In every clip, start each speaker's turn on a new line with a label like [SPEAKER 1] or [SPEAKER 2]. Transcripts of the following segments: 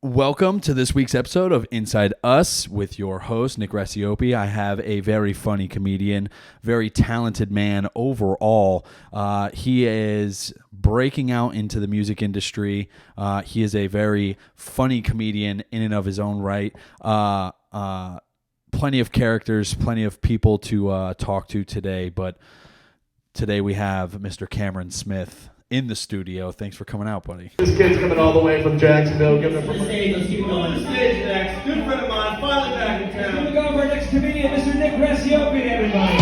[SPEAKER 1] Welcome to this week's episode of Inside Us with your host, Nick Racioppi. I have a very funny comedian, very talented man overall. He is breaking out into the music industry. He is a very funny comedian in and of his own right. Plenty of characters, plenty of people to talk to today, but today we have Mr. Cameron Smith in the studio. Thanks for coming out, buddy.
[SPEAKER 2] This kid's coming all the way from Jacksonville. Give it
[SPEAKER 3] The
[SPEAKER 2] from
[SPEAKER 3] stage, let's keep going. The stage next. Good friend of mine, finally back in town.
[SPEAKER 4] Here we go for our next comedian, Mr. Nick Racioppi, everybody.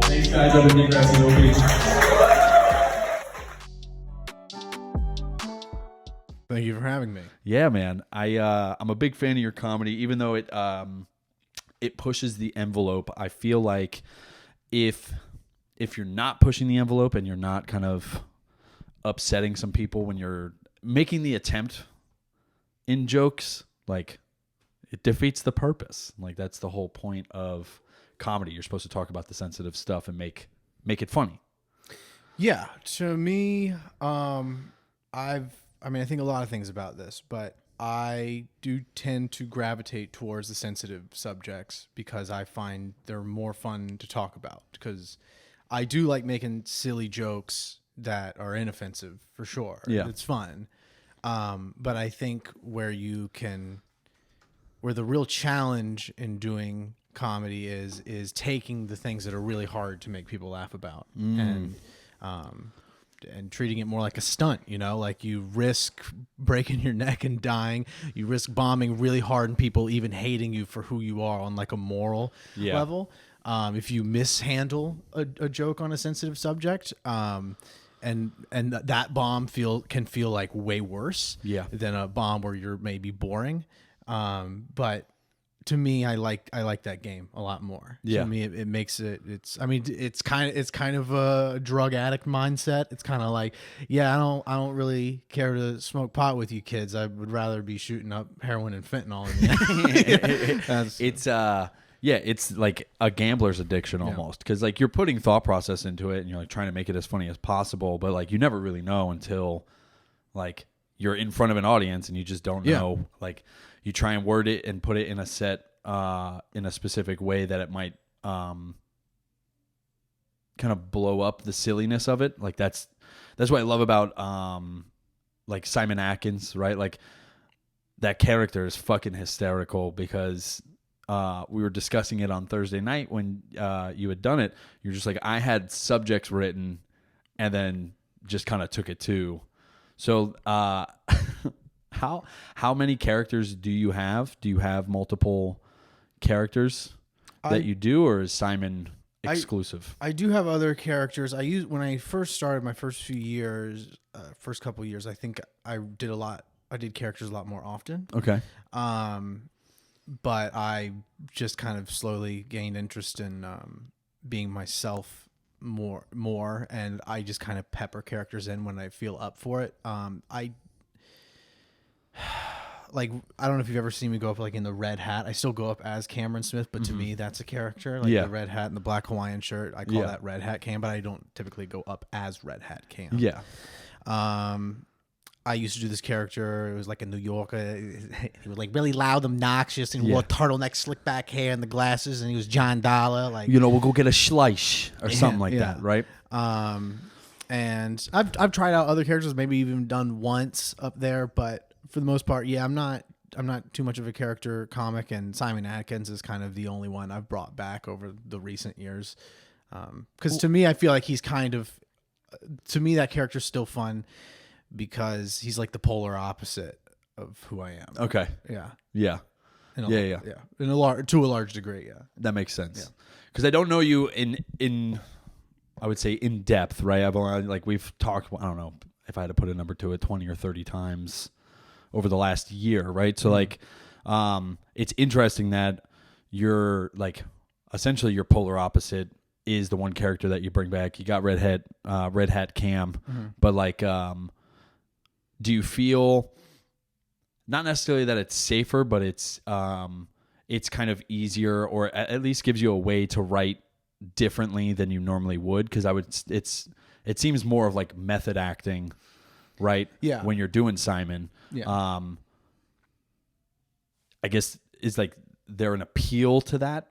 [SPEAKER 2] Thanks, guys. I'm Nick Racioppi.
[SPEAKER 5] Thank you for having me.
[SPEAKER 1] Yeah, man. I'm a big fan of your comedy, even though it pushes the envelope. I feel like if you're not pushing the envelope and you're not kind of upsetting some people when you're making the attempt in jokes, like it defeats the purpose. Like that's the whole point of comedy. You're supposed to talk about the sensitive stuff and make it funny.
[SPEAKER 5] Yeah, to me, I think a lot of things about this, but I do tend to gravitate towards the sensitive subjects because I find they're more fun to talk about, because I do like making silly jokes that are inoffensive for sure.
[SPEAKER 1] Yeah.
[SPEAKER 5] It's fun. But I think where the real challenge in doing comedy is taking the things that are really hard to make people laugh about and treating it more like a stunt, like you risk breaking your neck and dying. You risk bombing really hard and people even hating you for who you are on like a moral level. If you mishandle a joke on a sensitive subject, and that bomb can feel like way worse than a bomb where you're maybe boring. But to me, I like that game a lot more.
[SPEAKER 1] Yeah.
[SPEAKER 5] To me, it makes it's kind of a drug addict mindset. It's kind of like, I don't really care to smoke pot with you kids. I would rather be shooting up heroin and fentanyl.
[SPEAKER 1] It's like a gambler's addiction almost, because like you're putting thought process into it and you're like trying to make it as funny as possible, but like you never really know until like you're in front of an audience and you just don't know. Like you try and word it and put it in a in a specific way that it might kind of blow up the silliness of it. Like that's what I love about like Simon Atkins, right? Like that character is fucking hysterical because we were discussing it on Thursday night when you had done it. You're just like, I had subjects written and then just kind of took it too. So how many characters do you have? Do you have multiple characters that you do, or is Simon exclusive?
[SPEAKER 5] I do have other characters. When I first started my first few years, first couple of years, I think I did characters a lot more often.
[SPEAKER 1] Okay.
[SPEAKER 5] But I just kind of slowly gained interest in being myself more, and I just kind of pepper characters in when I feel up for it. I don't know if you've ever seen me go up like in the red hat. I still go up as Cameron Smith, but to me that's a character. Like the red hat and the black Hawaiian shirt, I call that Red Hat Cam, but I don't typically go up as Red Hat Cam.
[SPEAKER 1] Yeah.
[SPEAKER 5] I used to do this character. It was like a New Yorker. He was like really loud, obnoxious, and wore turtleneck, slick back hair, and the glasses. And he was John Dollar. Like,
[SPEAKER 1] we'll go get a schleish or something like that, right?
[SPEAKER 5] And I've tried out other characters, maybe even done once up there, but for the most part, I'm not too much of a character comic. And Simon Atkins is kind of the only one I've brought back over the recent years. Because to me, I feel like he's that character's still fun, because he's like the polar opposite of who I am.
[SPEAKER 1] Okay.
[SPEAKER 5] Yeah.
[SPEAKER 1] Yeah. Yeah.
[SPEAKER 5] To a large degree. Yeah.
[SPEAKER 1] That makes sense. Because I don't know you in I would say in depth, right? I've only, like, we've talked, I don't know if I had to put a number to it, 20 or 30 times over the last year, right? So like, it's interesting that you're like, essentially your polar opposite is the one character that you bring back. You got Red Hat Cam, but like, do you feel not necessarily that it's safer, but it's kind of easier, or at least gives you a way to write differently than you normally would, because it seems more of like method acting, right?
[SPEAKER 5] Yeah.
[SPEAKER 1] When you're doing Simon.
[SPEAKER 5] Yeah.
[SPEAKER 1] I guess is like there an appeal to that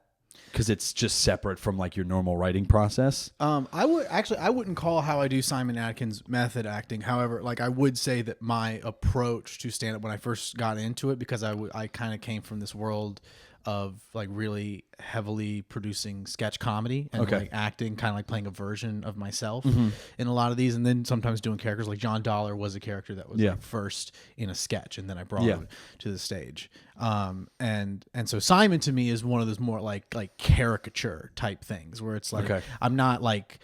[SPEAKER 1] because it's just separate from like your normal writing process.
[SPEAKER 5] I wouldn't call how I do Simon Adkins method acting. However, like I would say that my approach to stand up when I first got into it, because I kind of came from this world of like really heavily producing sketch comedy and like acting, kind of like playing a version of myself in a lot of these, and then sometimes doing characters. Like John Dollar was a character that was like first in a sketch, and then I brought him to the stage. And so Simon to me is one of those more like caricature type things where it's like I'm not like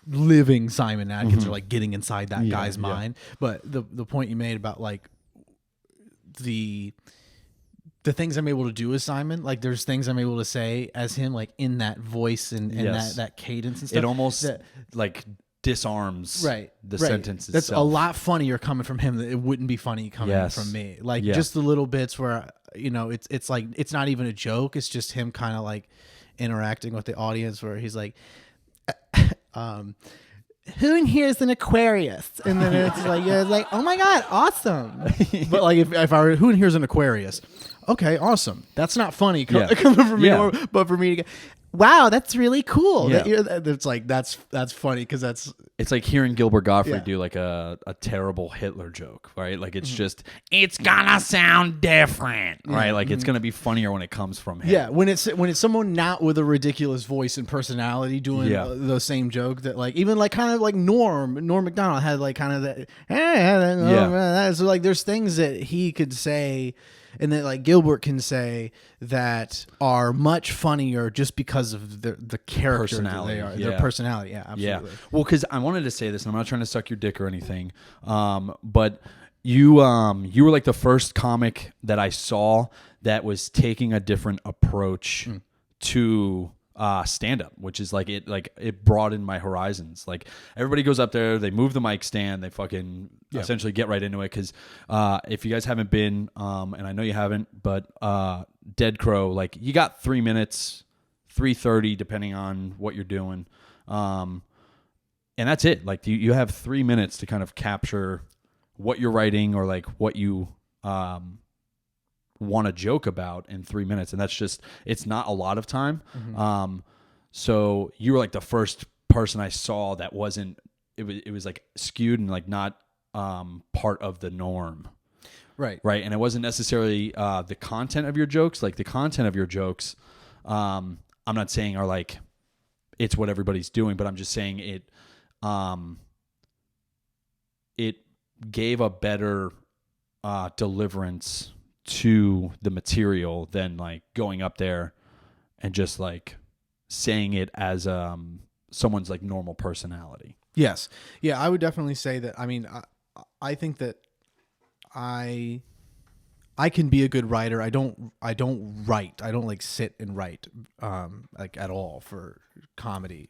[SPEAKER 5] living Simon Adkins or like getting inside that guy's mind. But the point you made about like the things I'm able to do as Simon, like there's things I'm able to say as him, like in that voice and that cadence and stuff.
[SPEAKER 1] It almost like disarms the sentence
[SPEAKER 5] That's
[SPEAKER 1] itself.
[SPEAKER 5] a lot funnier coming from him than it wouldn't be funny coming from me. Like just the little bits where, you know, it's like, it's not even a joke. It's just him kind of like interacting with the audience where he's like, who in here is an Aquarius? And then it's like, oh my God, awesome. But like if I were, who in here is an Aquarius? Okay, awesome. That's not funny coming from me, but for me to go, wow, that's really cool.
[SPEAKER 1] Yeah.
[SPEAKER 5] It's like that's funny because
[SPEAKER 1] it's like hearing Gilbert Gottfried do like a terrible Hitler joke, right? Like it's just it's gonna sound different, right? Like it's gonna be funnier when it comes from him.
[SPEAKER 5] Yeah, when it's someone not with a ridiculous voice and personality doing the same joke that like even like kind of like Norm Macdonald had like kind of that. So like there's things that he could say and that like Gilbert can say that are much funnier just because of the character
[SPEAKER 1] personality
[SPEAKER 5] that they are, their personality. Yeah, absolutely.
[SPEAKER 1] Yeah. Well, because I wanted to say this, and I'm not trying to suck your dick or anything, but you were like the first comic that I saw that was taking a different approach to stand-up, which is like it broadened my horizons. Like everybody goes up there, they move the mic stand, they fucking essentially get right into it. Because if you guys haven't been, and I know you haven't, but Dead Crow, like you got 3 minutes, 3:30 depending on what you're doing, and that's it. Like you have 3 minutes to kind of capture what you're writing or like what you want to joke about in 3 minutes, and that's just, it's not a lot of time. So you were like the first person I saw that wasn't, it was like skewed and like not part of the norm, right? And it wasn't necessarily the content of your jokes. Like the content of your jokes, I'm not saying are like it's what everybody's doing, but I'm just saying it gave a better deliverance to the material than like going up there and just like saying it as someone's like normal personality.
[SPEAKER 5] Yes. Yeah, I would definitely say that. I mean, I think that I can be a good writer. I don't write. I don't like sit and write like at all for comedy.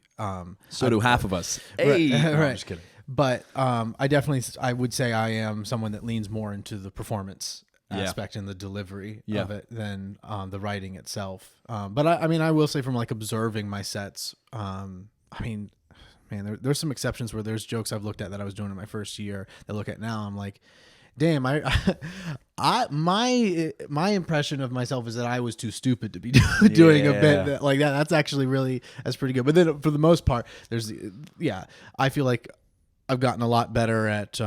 [SPEAKER 1] So do half of us.
[SPEAKER 5] Hey,
[SPEAKER 1] No,
[SPEAKER 5] right.
[SPEAKER 1] I'm just kidding.
[SPEAKER 5] But I would say I am someone that leans more into the performance aspect and the delivery of it than the writing itself. But I mean, I will say from like observing my sets, I mean, man, there's some exceptions where there's jokes I've looked at that I was doing in my first year that I look at now, I'm like, damn, my impression of myself is that I was too stupid to be doing a bit like that. That's pretty good. But then for the most part, I feel like I've gotten a lot better at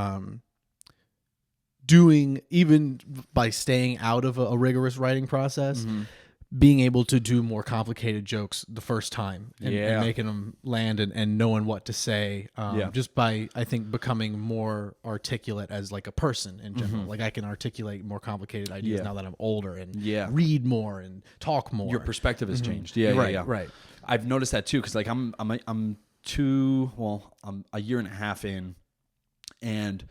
[SPEAKER 5] doing, even by staying out of a rigorous writing process, being able to do more complicated jokes the first time and making them land and knowing what to say, just by, I think, becoming more articulate as like a person in general. Like I can articulate more complicated ideas now that I'm older and read more and talk more.
[SPEAKER 1] Your perspective has changed.
[SPEAKER 5] Right.
[SPEAKER 1] I've noticed that too, because like I'm a year and a half in, and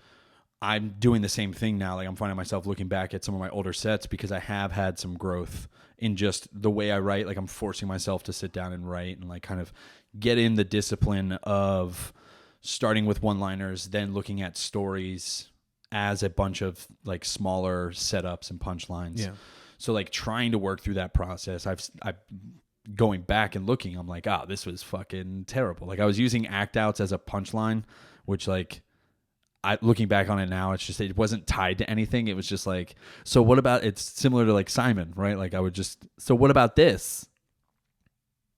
[SPEAKER 1] I'm doing the same thing now. Like I'm finding myself looking back at some of my older sets because I have had some growth in just the way I write. Like I'm forcing myself to sit down and write and like kind of get in the discipline of starting with one-liners, then looking at stories as a bunch of like smaller setups and punchlines. Yeah. So like trying to work through that process. I've going back and looking, I'm like, this was fucking terrible. Like I was using act outs as a punchline, which like looking back on it now, it's just, it wasn't tied to anything. It was just like, so what about, it's similar to like Simon, right? Like I would just, so what about this?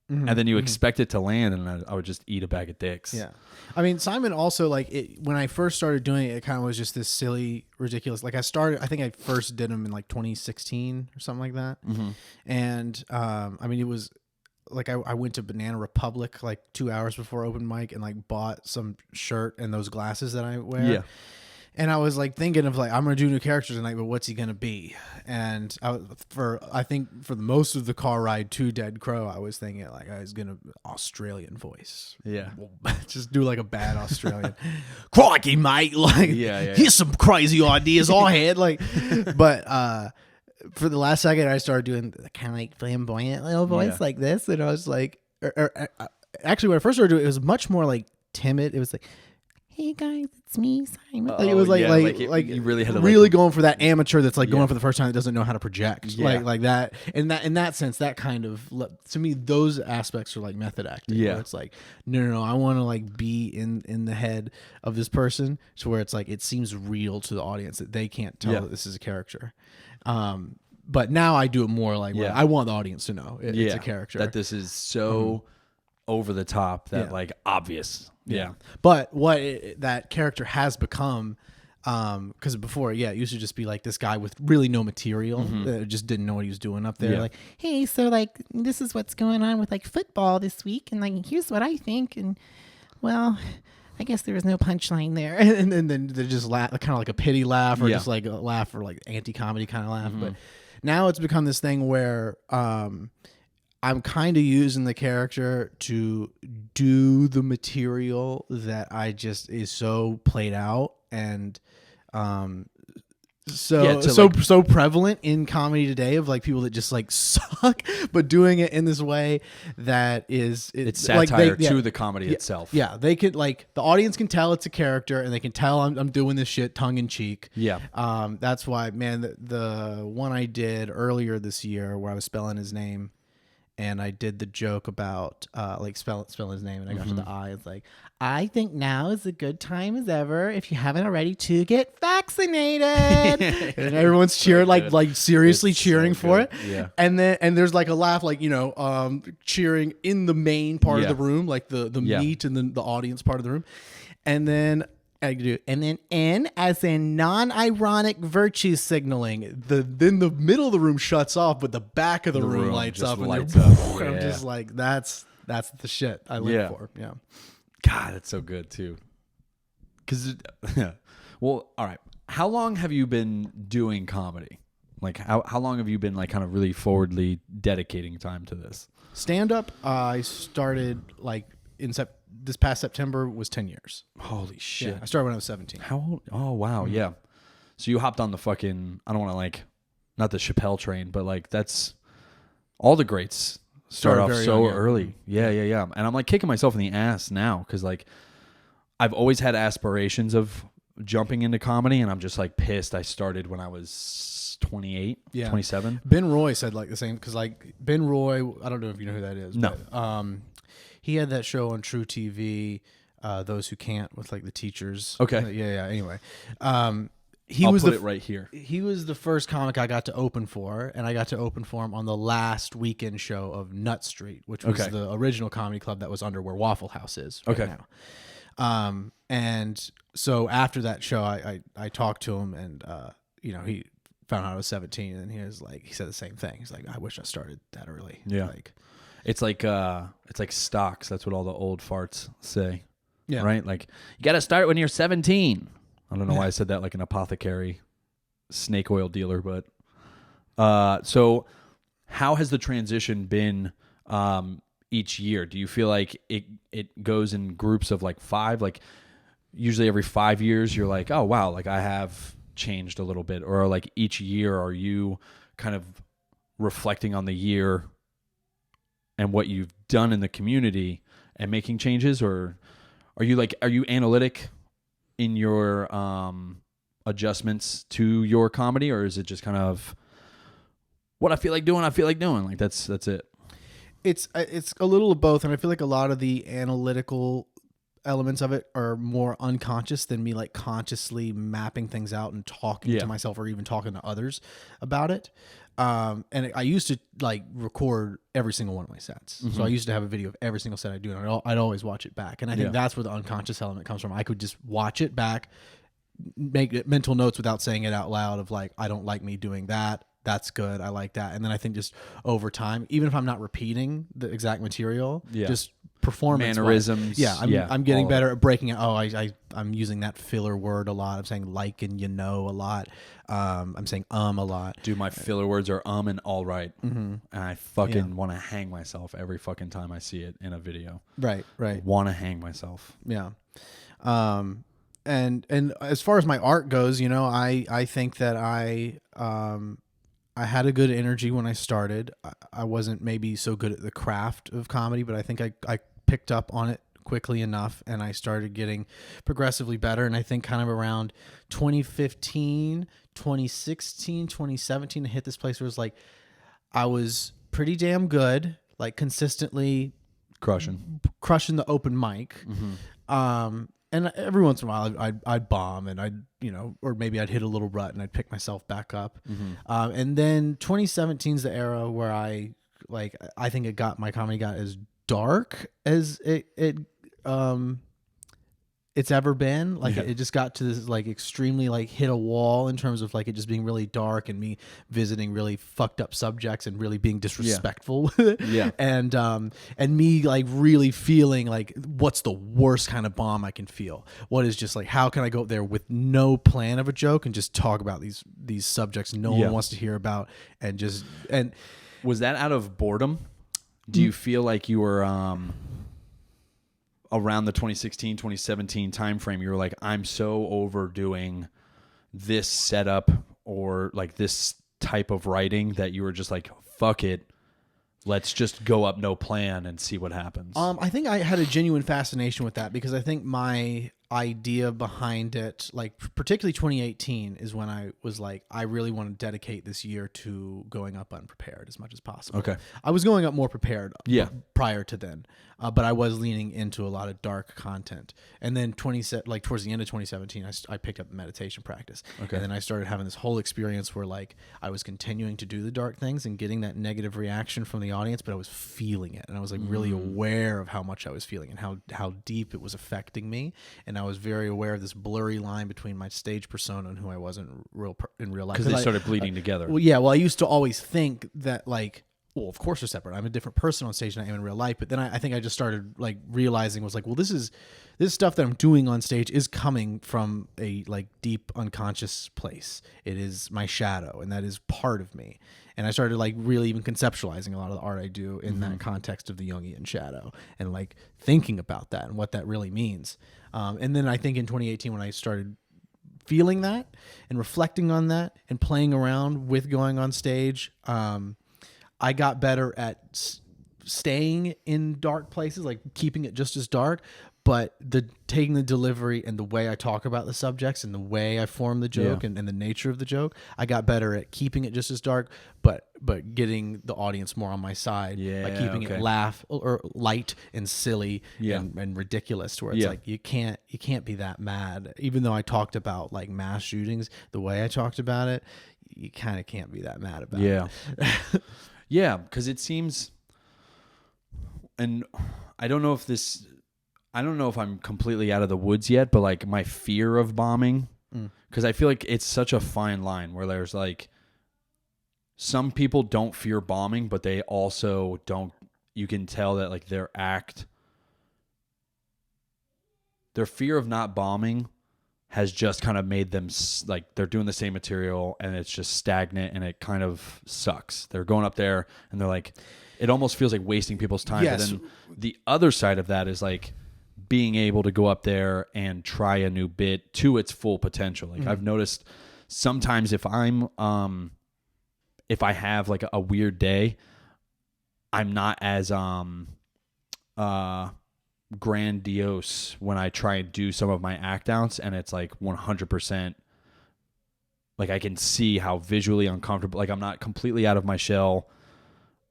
[SPEAKER 1] And then you expect it to land, and I would just eat a bag of dicks.
[SPEAKER 5] Yeah. I mean, Simon also, like, when I first started doing it, it kind of was just this silly, ridiculous. Like, I think I first did them in, like, 2016 or something like that. And, I mean, it was, like, I went to Banana Republic, like, 2 hours before open mic and, like, bought some shirt and those glasses that I wear. Yeah. And I was like thinking of like, I'm going to do new characters tonight, but what's he going to be? And I think for the most of the car ride to Dead Crow, I was thinking like I was going to Australian voice.
[SPEAKER 1] Yeah.
[SPEAKER 5] Just do like a bad Australian. Crikey, mate. Like, here's some crazy ideas I had. Like, but, for the last second, I started doing the kind of like flamboyant little voice like this. And I was like, actually when I first started doing it, it was much more like timid. It was like, hey guys, it's me, Simon. Like, it was like
[SPEAKER 1] you really had to
[SPEAKER 5] really going for that amateur that's like going for the first time that doesn't know how to project, like that. And that in that sense, that kind of, to me, those aspects are like method acting.
[SPEAKER 1] Yeah,
[SPEAKER 5] where it's like no, I want to like be in the head of this person, so where it's like it seems real to the audience that they can't tell that this is a character. But now I do it more like I want the audience to know it's a character, that
[SPEAKER 1] this is so over the top that like obvious. Yeah.
[SPEAKER 5] But what that character has become, because before, it used to just be like this guy with really no material that just didn't know what he was doing up there. Yeah. Like, hey, so like this is what's going on with like football this week, and like here's what I think, and well, I guess there was no punchline there, and then they just laugh, kind of like a pity laugh, or just like a laugh, or like anti-comedy kind of laugh. But now it's become this thing where I'm kind of using the character to do the material that I just is so played out and so prevalent in comedy today, of like people that just like suck, but doing it in this way that is
[SPEAKER 1] it's satire like to the comedy itself.
[SPEAKER 5] Yeah, they could, like, the audience can tell it's a character, and they can tell I'm doing this shit tongue in cheek. Yeah. That's why, man, the one I did earlier this year where I was spelling his name, and I did the joke about like spelling his name, and I got to the I. It's like, I think now is a good time as ever, if you haven't already, to get vaccinated. And everyone's cheering, like seriously cheering for it. Yeah. And there's like a laugh, like, cheering in the main part of the room, like the meat and the audience part of the room. And then I do, and then N as in non-ironic virtue signaling. Then the middle of the room shuts off, but the back of the room lights up. I'm just like, that's the shit I live for. Yeah.
[SPEAKER 1] God, that's so good too. Because, well, all right. How long have you been doing comedy? Like, how long have you been like kind of really forwardly dedicating time to this?
[SPEAKER 5] Stand up. I started like this past September was 10 years.
[SPEAKER 1] Holy shit.
[SPEAKER 5] Yeah, I started when I was 17.
[SPEAKER 1] How old? Oh, wow. Mm-hmm. Yeah. So you hopped on the fucking, I don't want to like, not the Chappelle train, but like that's all the greats start off so early. Yeah. And I'm like kicking myself in the ass now because like I've always had aspirations of jumping into comedy, and I'm just like pissed I started when I was 28, 27.
[SPEAKER 5] Ben Roy said like the same, because like Ben Roy, I don't know if you know who that is.
[SPEAKER 1] No.
[SPEAKER 5] But, he had that show on True TV, Those Who Can't, with like the teachers.
[SPEAKER 1] Okay.
[SPEAKER 5] Anyway,
[SPEAKER 1] I'll put it right here.
[SPEAKER 5] He was the first comic I got to open for, and I got to open for him on the last weekend show of Nut Street, which was the original comedy club that was under where Waffle House is right now. And so after that show, I talked to him, and he found out I was 17, and he said the same thing. He's like, I wish I started that early.
[SPEAKER 1] Yeah. It's like stocks. That's what all the old farts say. Yeah. Right? Like, you got to start when you're 17. I don't know why I said that like an apothecary, snake oil dealer, but so how has the transition been each year? Do you feel like it goes in groups of like 5? Like usually every 5 years you're like, oh wow, like I have changed a little bit, or like each year are you kind of reflecting on the year and what you've done in the community and making changes, or are you analytic in your adjustments to your comedy, or is it just kind of what I feel like doing? Like that's it.
[SPEAKER 5] It's a little of both, and I feel like a lot of the analytical elements of it are more unconscious than me like consciously mapping things out and talking to myself or even talking to others about it. And I used to like record every single one of my sets. So I used to have a video of every single set I do, and I'd always watch it back. And I think that's where the unconscious element comes from. I could just watch it back, make mental notes without saying it out loud of like, I don't like me doing that. That's good. I like that. And then I think just over time, even if I'm not repeating the exact material, just performance
[SPEAKER 1] mannerisms.
[SPEAKER 5] I'm getting better at breaking it. Oh, I'm using that filler word a lot. I'm saying like and a lot. I'm saying a lot.
[SPEAKER 1] Dude, my filler words are and all right. And I fucking want to hang myself every fucking time I see it in a video.
[SPEAKER 5] Right.
[SPEAKER 1] Want to hang myself.
[SPEAKER 5] Yeah. And as far as my art goes, you know, I think that I had a good energy when I started. I wasn't maybe so good at the craft of comedy, but I think I picked up on it quickly enough, and I started getting progressively better. And I think kind of around 2015, 2016, 2017, I hit this place where it was like I was pretty damn good, like consistently
[SPEAKER 1] crushing
[SPEAKER 5] the open mic. And every once in a while, I'd bomb, and or maybe I'd hit a little rut, and I'd pick myself back up. And then 2017 is the era where I think my comedy got as dark as it's ever been. Like it just got to this like extremely like hit a wall in terms of like it just being really dark and me visiting really fucked up subjects and really being disrespectful. And me like really feeling like what's the worst kind of bomb I can feel? What is just like how can I go up there with no plan of a joke and just talk about these subjects no one wants to hear about and
[SPEAKER 1] was that out of boredom? Do you feel like you were around the 2016, 2017 timeframe, you were like, I'm so overdoing this setup or like this type of writing that you were just like, fuck it. Let's just go up no plan and see what happens.
[SPEAKER 5] I think I had a genuine fascination with that because I think my idea behind it, like particularly 2018, is when I was like, I really want to dedicate this year to going up unprepared as much as possible.
[SPEAKER 1] Okay.
[SPEAKER 5] I was going up more prepared prior to then, but I was leaning into a lot of dark content. And then towards the end of 2017, I picked up meditation practice. Okay. And then I started having this whole experience where like I was continuing to do the dark things and getting that negative reaction from the audience, but I was feeling it. And I was like really aware of how much I was feeling and how deep it was affecting me. And I was very aware of this blurry line between my stage persona and who I was in real life.
[SPEAKER 1] Because they started bleeding together.
[SPEAKER 5] Well, I used to always think that like, well, of course they're separate. I'm a different person on stage than I am in real life. But then I think I just started like realizing was like, well, this stuff that I'm doing on stage is coming from a like deep unconscious place. It is my shadow, and that is part of me. And I started like really even conceptualizing a lot of the art I do in that context of the Jungian shadow and like thinking about that and what that really means. And then I think in 2018 when I started feeling that and reflecting on that and playing around with going on stage, I got better at staying in dark places, like keeping it just as dark, but taking the delivery and the way I talk about the subjects and the way I form the joke and the nature of the joke, I got better at keeping it just as dark, but getting the audience more on my side by keeping it laugh or light and silly and ridiculous, to where it's like you can't be that mad. Even though I talked about like mass shootings, the way I talked about it, you kind of can't be that mad about it.
[SPEAKER 1] Yeah, because it seems, and I don't know if I'm completely out of the woods yet, but like my fear of bombing, because I feel like it's such a fine line where there's like, some people don't fear bombing, but they also don't, you can tell that like their fear of not bombing has just kind of made them like they're doing the same material and it's just stagnant and it kind of sucks. They're going up there and they're like, it almost feels like wasting people's time.
[SPEAKER 5] Yes.
[SPEAKER 1] But then the other side of that is like being able to go up there and try a new bit to its full potential. Like I've noticed sometimes if I have like a weird day, I'm not as grandiose when I try and do some of my act outs, and it's like 100% like I can see how visually uncomfortable, like I'm not completely out of my shell.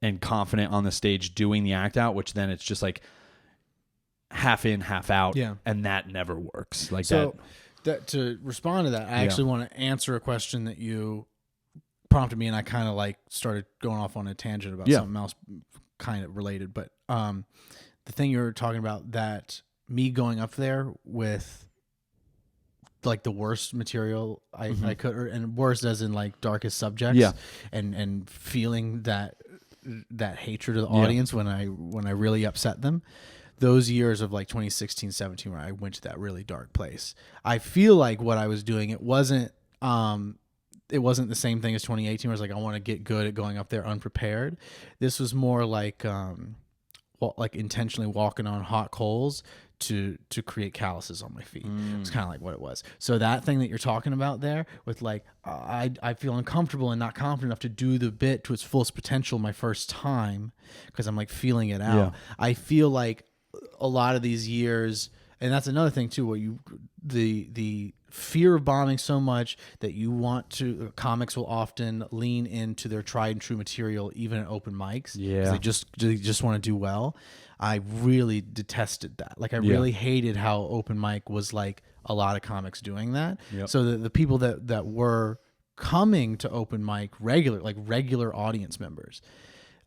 [SPEAKER 1] and confident on the stage doing the act out, which then it's just like half in, half out.
[SPEAKER 5] Yeah.
[SPEAKER 1] And that never works. Like
[SPEAKER 5] that to respond to that, I actually want to answer a question that you prompted me, and I kind of like started going off on a tangent about something else kind of related. But the thing you were talking about, that me going up there with like the worst material I could, and worst as in like darkest subjects, and feeling that hatred of the audience when I really upset them. Those years of like 2016, 17, where I went to that really dark place, I feel like what I was doing, it wasn't the same thing as 2018, where it's like, I want to get good at going up there unprepared. This was more like intentionally walking on hot coals to create calluses on my feet. It's kind of like what it was. So that thing that you're talking about there with like, I feel uncomfortable and not confident enough to do the bit to its fullest potential my first time, because I'm like feeling it out. I feel like a lot of these years, and that's another thing too, where the fear of bombing so much that you want to, comics will often lean into their tried and true material even at open mics. They just want to do well. I really detested that. Like I really hated how open mic was like a lot of comics doing that. So the people that were coming to open mic regular audience members,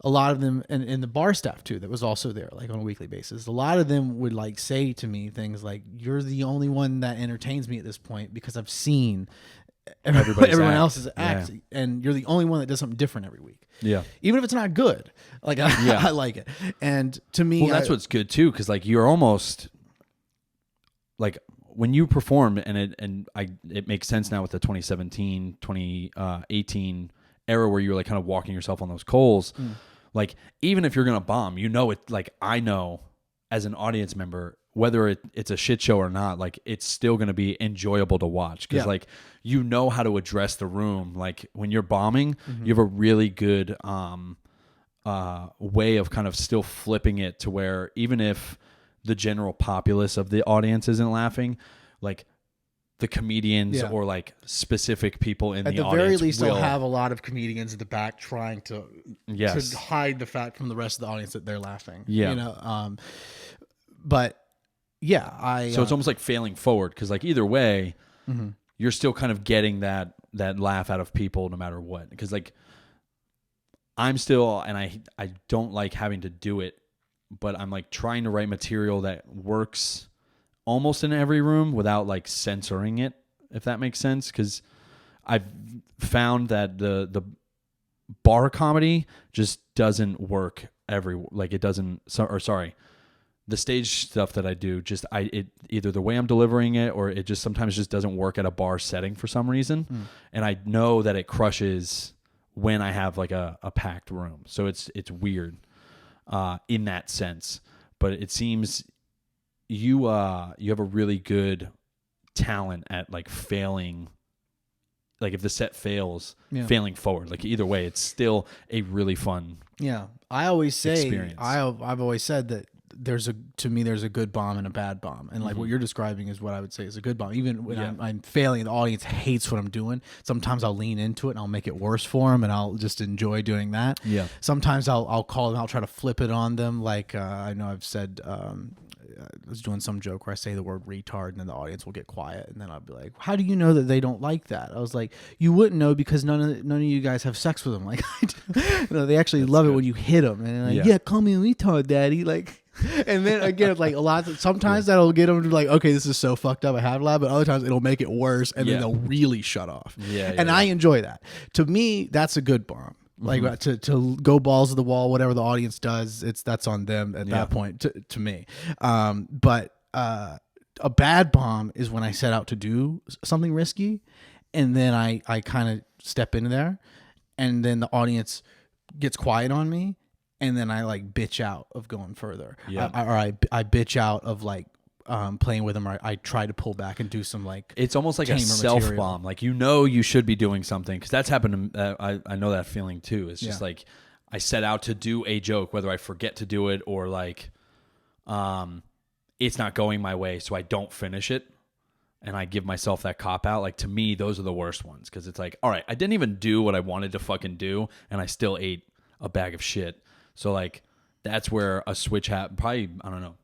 [SPEAKER 5] a lot of them, and the bar staff too, that was also there like on a weekly basis, a lot of them would like say to me things like, you're the only one that entertains me at this point, because I've seen everyone else's acts, and you're the only one that does something different every week. Even if it's not good, like I like it. And to me,
[SPEAKER 1] well, that's what's good too, because like you're almost like when you perform, and it makes sense now with the 2017, 2018 era where you're like kind of walking yourself on those coals. Like even if you're gonna bomb, you know it. Like I know as an audience member, whether it's a shit show or not, like it's still gonna be enjoyable to watch, because like you know how to address the room. Like when you're bombing, you have a really good way of kind of still flipping it to where even if the general populace of the audience isn't laughing, like the comedians or like specific people in the audience. At the very least,
[SPEAKER 5] I'll have a lot of comedians at the back trying to hide the fact from the rest of the audience that they're laughing. You know, but yeah,
[SPEAKER 1] so it's almost like failing forward, because like either way, you're still kind of getting that laugh out of people no matter what. Because like I'm still, and I don't like having to do it, but I'm like trying to write material that works almost in every room without like censoring it, if that makes sense. Because I've found that the bar comedy just doesn't work the stage stuff that I do, either the way I'm delivering it, or it just sometimes just doesn't work at a bar setting for some reason. And I know that it crushes when I have like a packed room. So it's weird in that sense. But it seems you have a really good talent at like failing. Like if the set fails, failing forward. Like either way, it's still a really fun
[SPEAKER 5] I always say
[SPEAKER 1] experience.
[SPEAKER 5] I've always said that there's a good bomb and a bad bomb, and like what you're describing is what I would say is a good bomb. Even when I'm failing, the audience hates what I'm doing. Sometimes I'll lean into it and I'll make it worse for them, and I'll just enjoy doing that. Sometimes I'll call them, I'll try to flip it on them. Like I know I've said I was doing some joke where I say the word retard, and then the audience will get quiet, and then I'll be like, how do you know that they don't like that? I was like, you wouldn't know, because none of you guys have sex with them like I do. They actually love it when you hit them, and they're like, call me a retard, daddy. Like, and then again, like sometimes that'll get them to be like, okay, this is so fucked up, I have a lot, but other times it'll make it worse, and then they'll really shut off. I enjoy that. To me, that's a good bomb. Like to go balls to the wall, whatever the audience does, that's on them at that point. To me, but a bad bomb is when I set out to do something risky, and then I kind of step into there, and then the audience gets quiet on me, and then I like bitch out of going further. I bitch out of like playing with them, or I try to pull back and do some like,
[SPEAKER 1] it's almost like a self bomb. Like, you should be doing something, because that's happened to I know that feeling too. It's just like I set out to do a joke, whether I forget to do it or like it's not going my way, so I don't finish it, and I give myself that cop out. Like, to me, those are the worst ones, because it's like, all right, I didn't even do what I wanted to fucking do, and I still ate a bag of shit. So like that's where a switch happened. Probably, I don't know,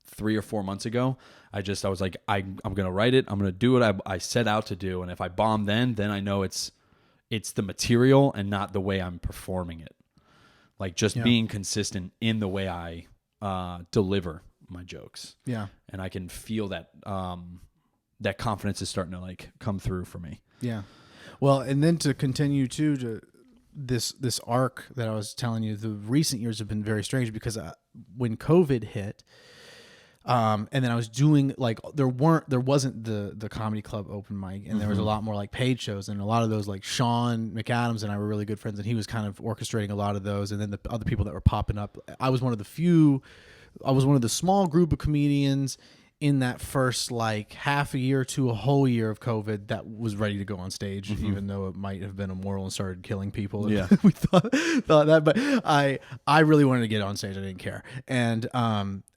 [SPEAKER 1] 3 or 4 months ago. I was like, I'm gonna write it. I'm gonna do what I set out to do. And if I bomb, then I know it's the material and not the way I'm performing it. Like just being consistent in the way I deliver my jokes.
[SPEAKER 5] Yeah.
[SPEAKER 1] And I can feel that that confidence is starting to like come through for me.
[SPEAKER 5] Yeah. Well, and then to continue to this arc that I was telling you, the recent years have been very strange because when COVID hit, and then I was doing like there wasn't the comedy club open mic, and there was a lot more like paid shows, and a lot of those like Sean McAdams and I were really good friends, and he was kind of orchestrating a lot of those, and then the other people that were popping up. I was one of the small group of comedians in that first like half a year to a whole year of COVID that was ready to go on stage, even though it might have been immoral and started killing people.
[SPEAKER 1] Yeah.
[SPEAKER 5] We thought that, but I really wanted to get on stage. I didn't care.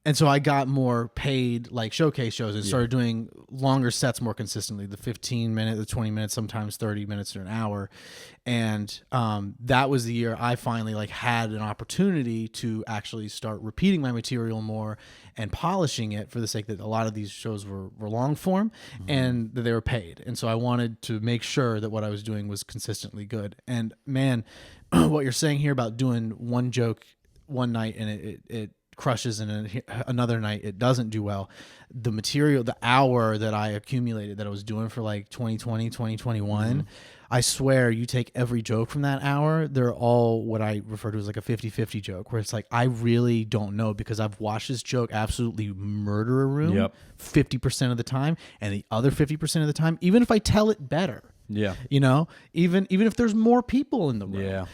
[SPEAKER 5] And so I got more paid like showcase shows and started doing longer sets more consistently, the 15 minute, the 20 minutes, sometimes 30 minutes or an hour. And that was the year I finally like had an opportunity to actually start repeating my material more and polishing it for the sake that a lot of these shows were long form and that they were paid. And so I wanted to make sure that what I was doing was consistently good. And man, what you're saying here about doing one joke one night and it crushes and another night it doesn't do well. The material, the hour that I accumulated that I was doing for like 2020, 2021, I swear you take every joke from that hour, they're all what I refer to as like a 50-50 joke, where it's like, I really don't know because I've watched this joke absolutely murder a room 50% of the time, and the other 50% of the time, even if I tell it better, you know, even if there's more people in the room.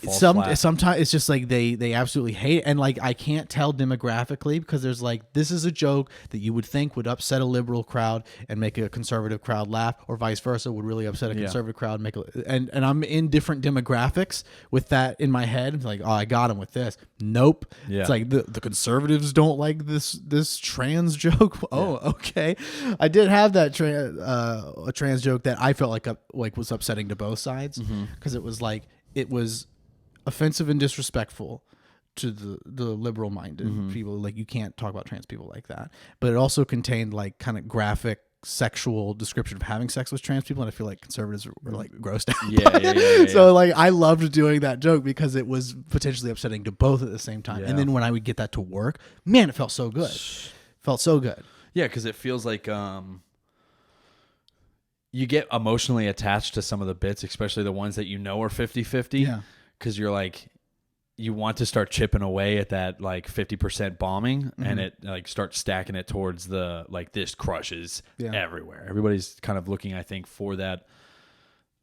[SPEAKER 5] Sometimes it's just like they absolutely hate it. And like I can't tell demographically because there's like, this is a joke that you would think would upset a liberal crowd and make a conservative crowd laugh, or vice versa, would really upset a conservative crowd and and I'm in different demographics with that in my head. It's like, oh, I got him with this. Nope. It's like the conservatives don't like this trans joke. Oh, okay. I did have that a trans joke that I felt like was upsetting to both sides because it was offensive and disrespectful to the liberal minded people. Like, you can't talk about trans people like that. But it also contained like kind of graphic sexual description of having sex with trans people, and I feel like conservatives were like grossed out. So like I loved doing that joke because it was potentially upsetting to both at the same time. And then when I would get that to work, man, it felt so good. Yeah,
[SPEAKER 1] because it feels like you get emotionally attached to some of the bits, especially the ones that you know are 50-50. Because you're like, you want to start chipping away at that like 50% bombing, and it like start stacking it towards the like this crushes everywhere. Everybody's kind of looking, I think, for that,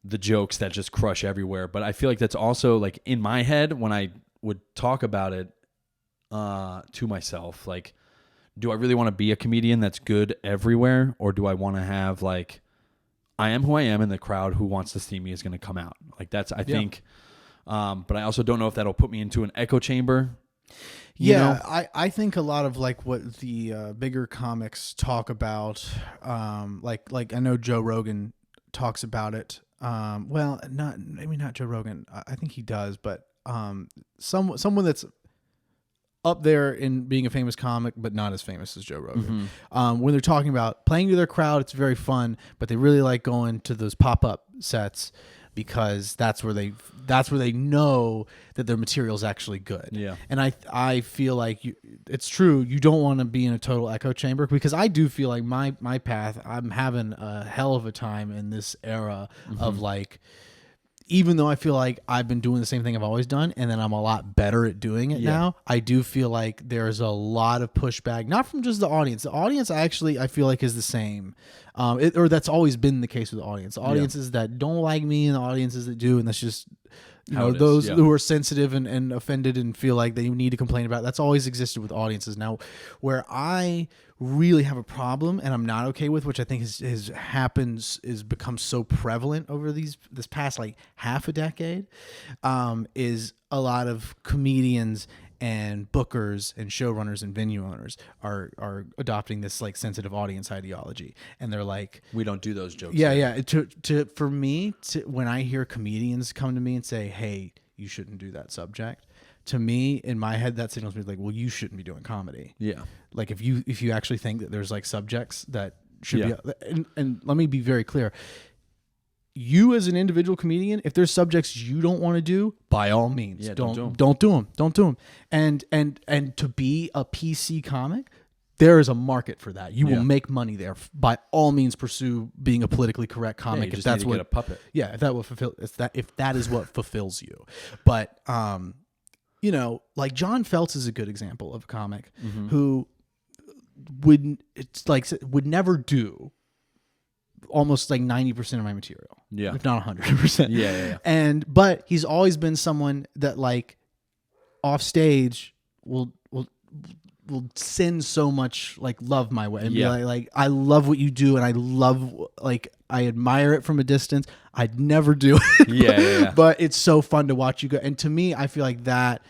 [SPEAKER 1] the jokes that just crush everywhere. But I feel like that's also like in my head when I would talk about it to myself, like, do I really want to be a comedian that's good everywhere, or do I want to have like, I am who I am, and the crowd who wants to see me is going to come out. Like that's, I think. But I also don't know if that'll put me into an echo chamber. You know?
[SPEAKER 5] I think a lot of like what the bigger comics talk about, like I know Joe Rogan talks about it. Well, maybe not Joe Rogan. I think he does, but someone that's up there in being a famous comic, but not as famous as Joe Rogan. When they're talking about playing to their crowd, it's very fun, but they really like going to those pop-up sets because that's where they know that their material is actually good. Yeah. And I feel like it's true. You don't want to be in a total echo chamber, because I do feel like my path, I'm having a hell of a time in this era of like, even though I feel like I've been doing the same thing I've always done, and then I'm a lot better at doing it now, I do feel like there's a lot of pushback, not from just the audience. The audience I feel like is the same. Or that's always been the case with the audience. The audiences that don't like me and the audiences that do, and that's just, you know, those who are sensitive and offended and feel like they need to complain about it. That's always existed with audiences. Now, where I really have a problem and I'm not okay with, which I think is become so prevalent over this past like half a decade, is a lot of comedians and bookers and showrunners and venue owners are adopting this like sensitive audience ideology, and they're like,
[SPEAKER 1] we don't do those jokes.
[SPEAKER 5] Yeah. For me, when I hear comedians come to me and say, "Hey, you shouldn't do that subject," to me, in my head, that signals me like, well, you shouldn't be doing comedy.
[SPEAKER 1] Yeah.
[SPEAKER 5] Like if you actually think that there's like subjects that should be, and let me be very clear. You as an individual comedian, if there's subjects you don't want to do, by all means, don't do them. And to be a PC comic, there is a market for that. You will make money there. By all means, pursue being a politically correct comic.
[SPEAKER 1] You
[SPEAKER 5] if that's what
[SPEAKER 1] get a puppet.
[SPEAKER 5] Yeah, if that is what fulfills you. But you know, like John Feltz is a good example of a comic who would never do almost like 90% of my material. Yeah. If not 100%.
[SPEAKER 1] Yeah.
[SPEAKER 5] But he's always been someone that like off stage will send so much like love my way and be like, I love what you do and I love, like, I admire it from a distance. I'd never do it. But it's so fun to watch you go. And to me, I feel like that,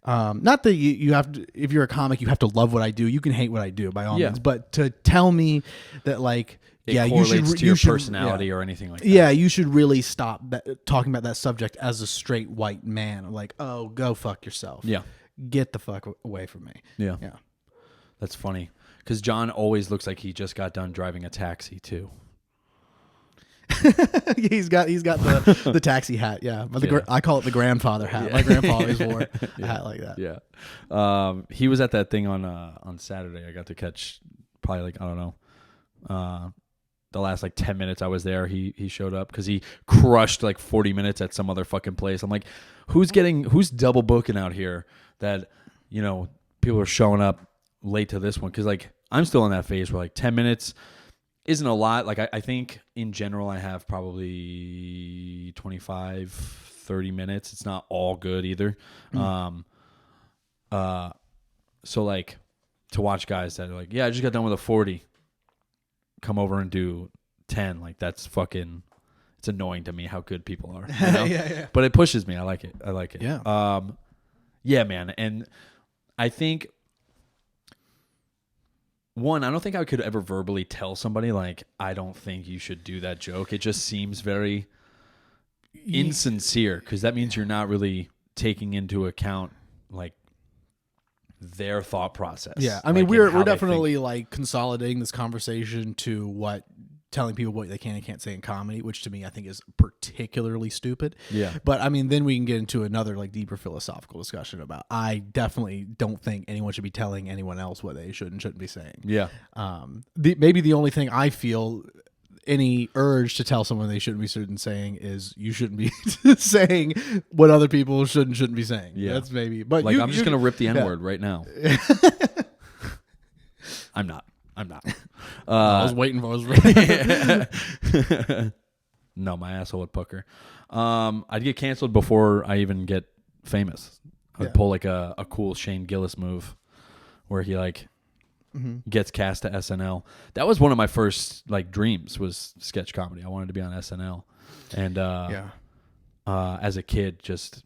[SPEAKER 5] not that you have to, if you're a comic, you have to love what I do. You can hate what I do by all means, but to tell me that like,
[SPEAKER 1] you should to your personality or anything like that.
[SPEAKER 5] Yeah, you should really stop talking about that subject as a straight white man. Like, oh, go fuck yourself. Yeah, get the fuck away from me. Yeah.
[SPEAKER 1] That's funny because John always looks like he just got done driving a taxi too.
[SPEAKER 5] he's got the taxi hat. Yeah, but I call it the grandfather hat. My grandpa always wore a hat like that.
[SPEAKER 1] Yeah, he was at that thing on Saturday. I got to catch probably like, I don't know. The last like 10 minutes I was there, he showed up because he crushed like 40 minutes at some other fucking place. I'm like, who's double booking out here that, you know, people are showing up late to this one? Because like I'm still in that phase where like 10 minutes isn't a lot. Like I think in general I have probably 25, 30 minutes. It's not all good either. So like to watch guys that are like, yeah, I just got done with a 40. Come over and do 10, like that's fucking, it's annoying to me how good people are, you know? But it pushes me. I like it. Yeah, man. And I think I don't think I could ever verbally tell somebody like, I don't think you should do that joke. It just seems very insincere because that means you're not really taking into account like their thought process.
[SPEAKER 5] Yeah, I mean, we're definitely like consolidating this conversation to what telling people what they can and can't say in comedy, which to me I think is particularly stupid. Yeah. But I mean, then we can get into another like deeper philosophical discussion about I definitely don't think anyone should be telling anyone else what they should and shouldn't be saying. Yeah. Maybe the only thing I feel any urge to tell someone they shouldn't be saying is you shouldn't be saying what other people shouldn't be saying. Yeah. That's maybe, but
[SPEAKER 1] like I'm just going to rip the N-word right now. I'm not.
[SPEAKER 5] I was waiting for
[SPEAKER 1] No, my asshole would pucker. I'd get canceled before I even get famous. I would pull like a cool Shane Gillis move where he like gets cast to SNL. That was one of my first like dreams was sketch comedy. I wanted to be on SNL. And as a kid just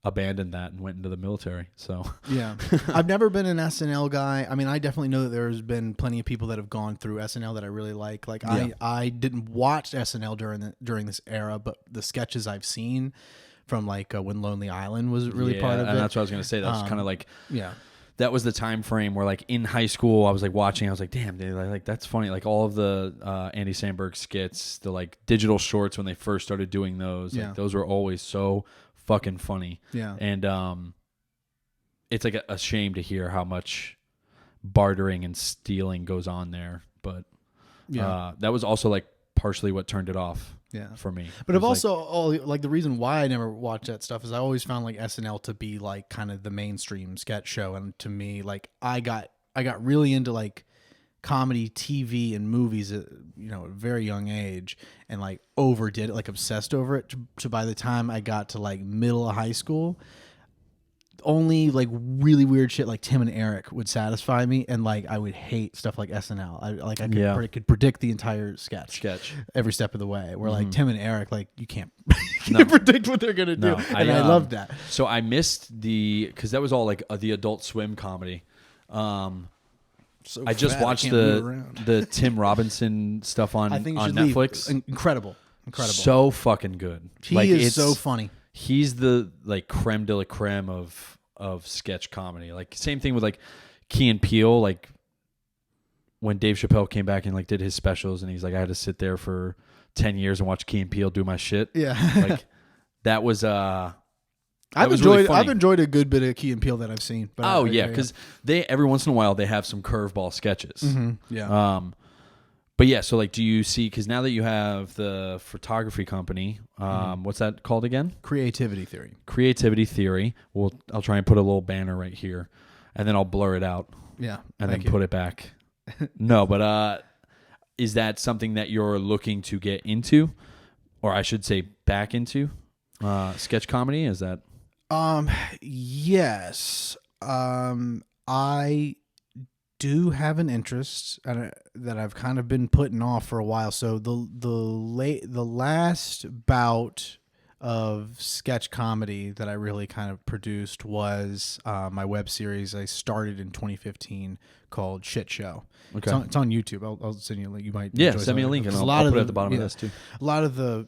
[SPEAKER 1] abandoned that and went into the military. So
[SPEAKER 5] yeah, I've never been an SNL guy. I mean, I definitely know that there's been plenty of people that have gone through SNL that I really like. Like I didn't watch SNL during this era, but the sketches I've seen from like when Lonely Island was really part of it.
[SPEAKER 1] And that's what I was gonna say. That's kind of like that was the time frame where like in high school I was like watching. I was like, damn, dude, like that's funny. Like all of the Andy Samberg skits, the like digital shorts when they first started doing those. Like, those were always so fucking funny. Yeah. And it's like a shame to hear how much bartering and stealing goes on there. But that was also like partially what turned it off for me.
[SPEAKER 5] But I've also like the reason why I never watched that stuff is I always found like SNL to be like kind of the mainstream sketch show. And to me, like I got really into like comedy, TV, and movies at a very young age, and like overdid it, like obsessed over it. So by the time I got to like middle of high school, only like really weird shit like Tim and Eric would satisfy me, and like I would hate stuff like SNL. I could predict the entire sketch every step of the way. Where like Tim and Eric, like you can't can't predict what they're gonna do,
[SPEAKER 1] No,
[SPEAKER 5] and I love that.
[SPEAKER 1] So I missed because that was all like the Adult Swim comedy.
[SPEAKER 5] So
[SPEAKER 1] I just
[SPEAKER 5] fat,
[SPEAKER 1] watched
[SPEAKER 5] can't move around.
[SPEAKER 1] the Tim Robinson stuff on
[SPEAKER 5] I think you
[SPEAKER 1] on
[SPEAKER 5] should leave.
[SPEAKER 1] Netflix.
[SPEAKER 5] Incredible.
[SPEAKER 1] So fucking good.
[SPEAKER 5] He
[SPEAKER 1] like,
[SPEAKER 5] is so funny.
[SPEAKER 1] He's the like creme de la creme of sketch comedy. Like same thing with like Key and Peele. Like when Dave Chappelle came back and like did his specials, and he's like, I had to sit there for 10 years and watch Key and Peele do my shit.
[SPEAKER 5] Yeah,
[SPEAKER 1] like that was
[SPEAKER 5] I've enjoyed a good bit of Key and Peele that I've seen. But
[SPEAKER 1] because they every once in a while they have some curveball sketches.
[SPEAKER 5] Mm-hmm. Yeah.
[SPEAKER 1] But yeah, so like, do you see? Because now that you have the photography company, what's that called again?
[SPEAKER 5] Creativity Theory.
[SPEAKER 1] Creativity Theory. I'll try and put a little banner right here, and then I'll blur it out.
[SPEAKER 5] Yeah,
[SPEAKER 1] and then put it back. No, but is that something that you're looking to get into, or I should say, back into? Sketch comedy, is that?
[SPEAKER 5] Yes. I do have an interest that I've kind of been putting off for a while. So the last bout of sketch comedy that I really kind of produced was my web series I started in 2015 called Shit Show.
[SPEAKER 1] Okay.
[SPEAKER 5] It's on YouTube. I'll send you a link. You might
[SPEAKER 1] send me a link and I'll put it at the bottom of this too.
[SPEAKER 5] A lot of the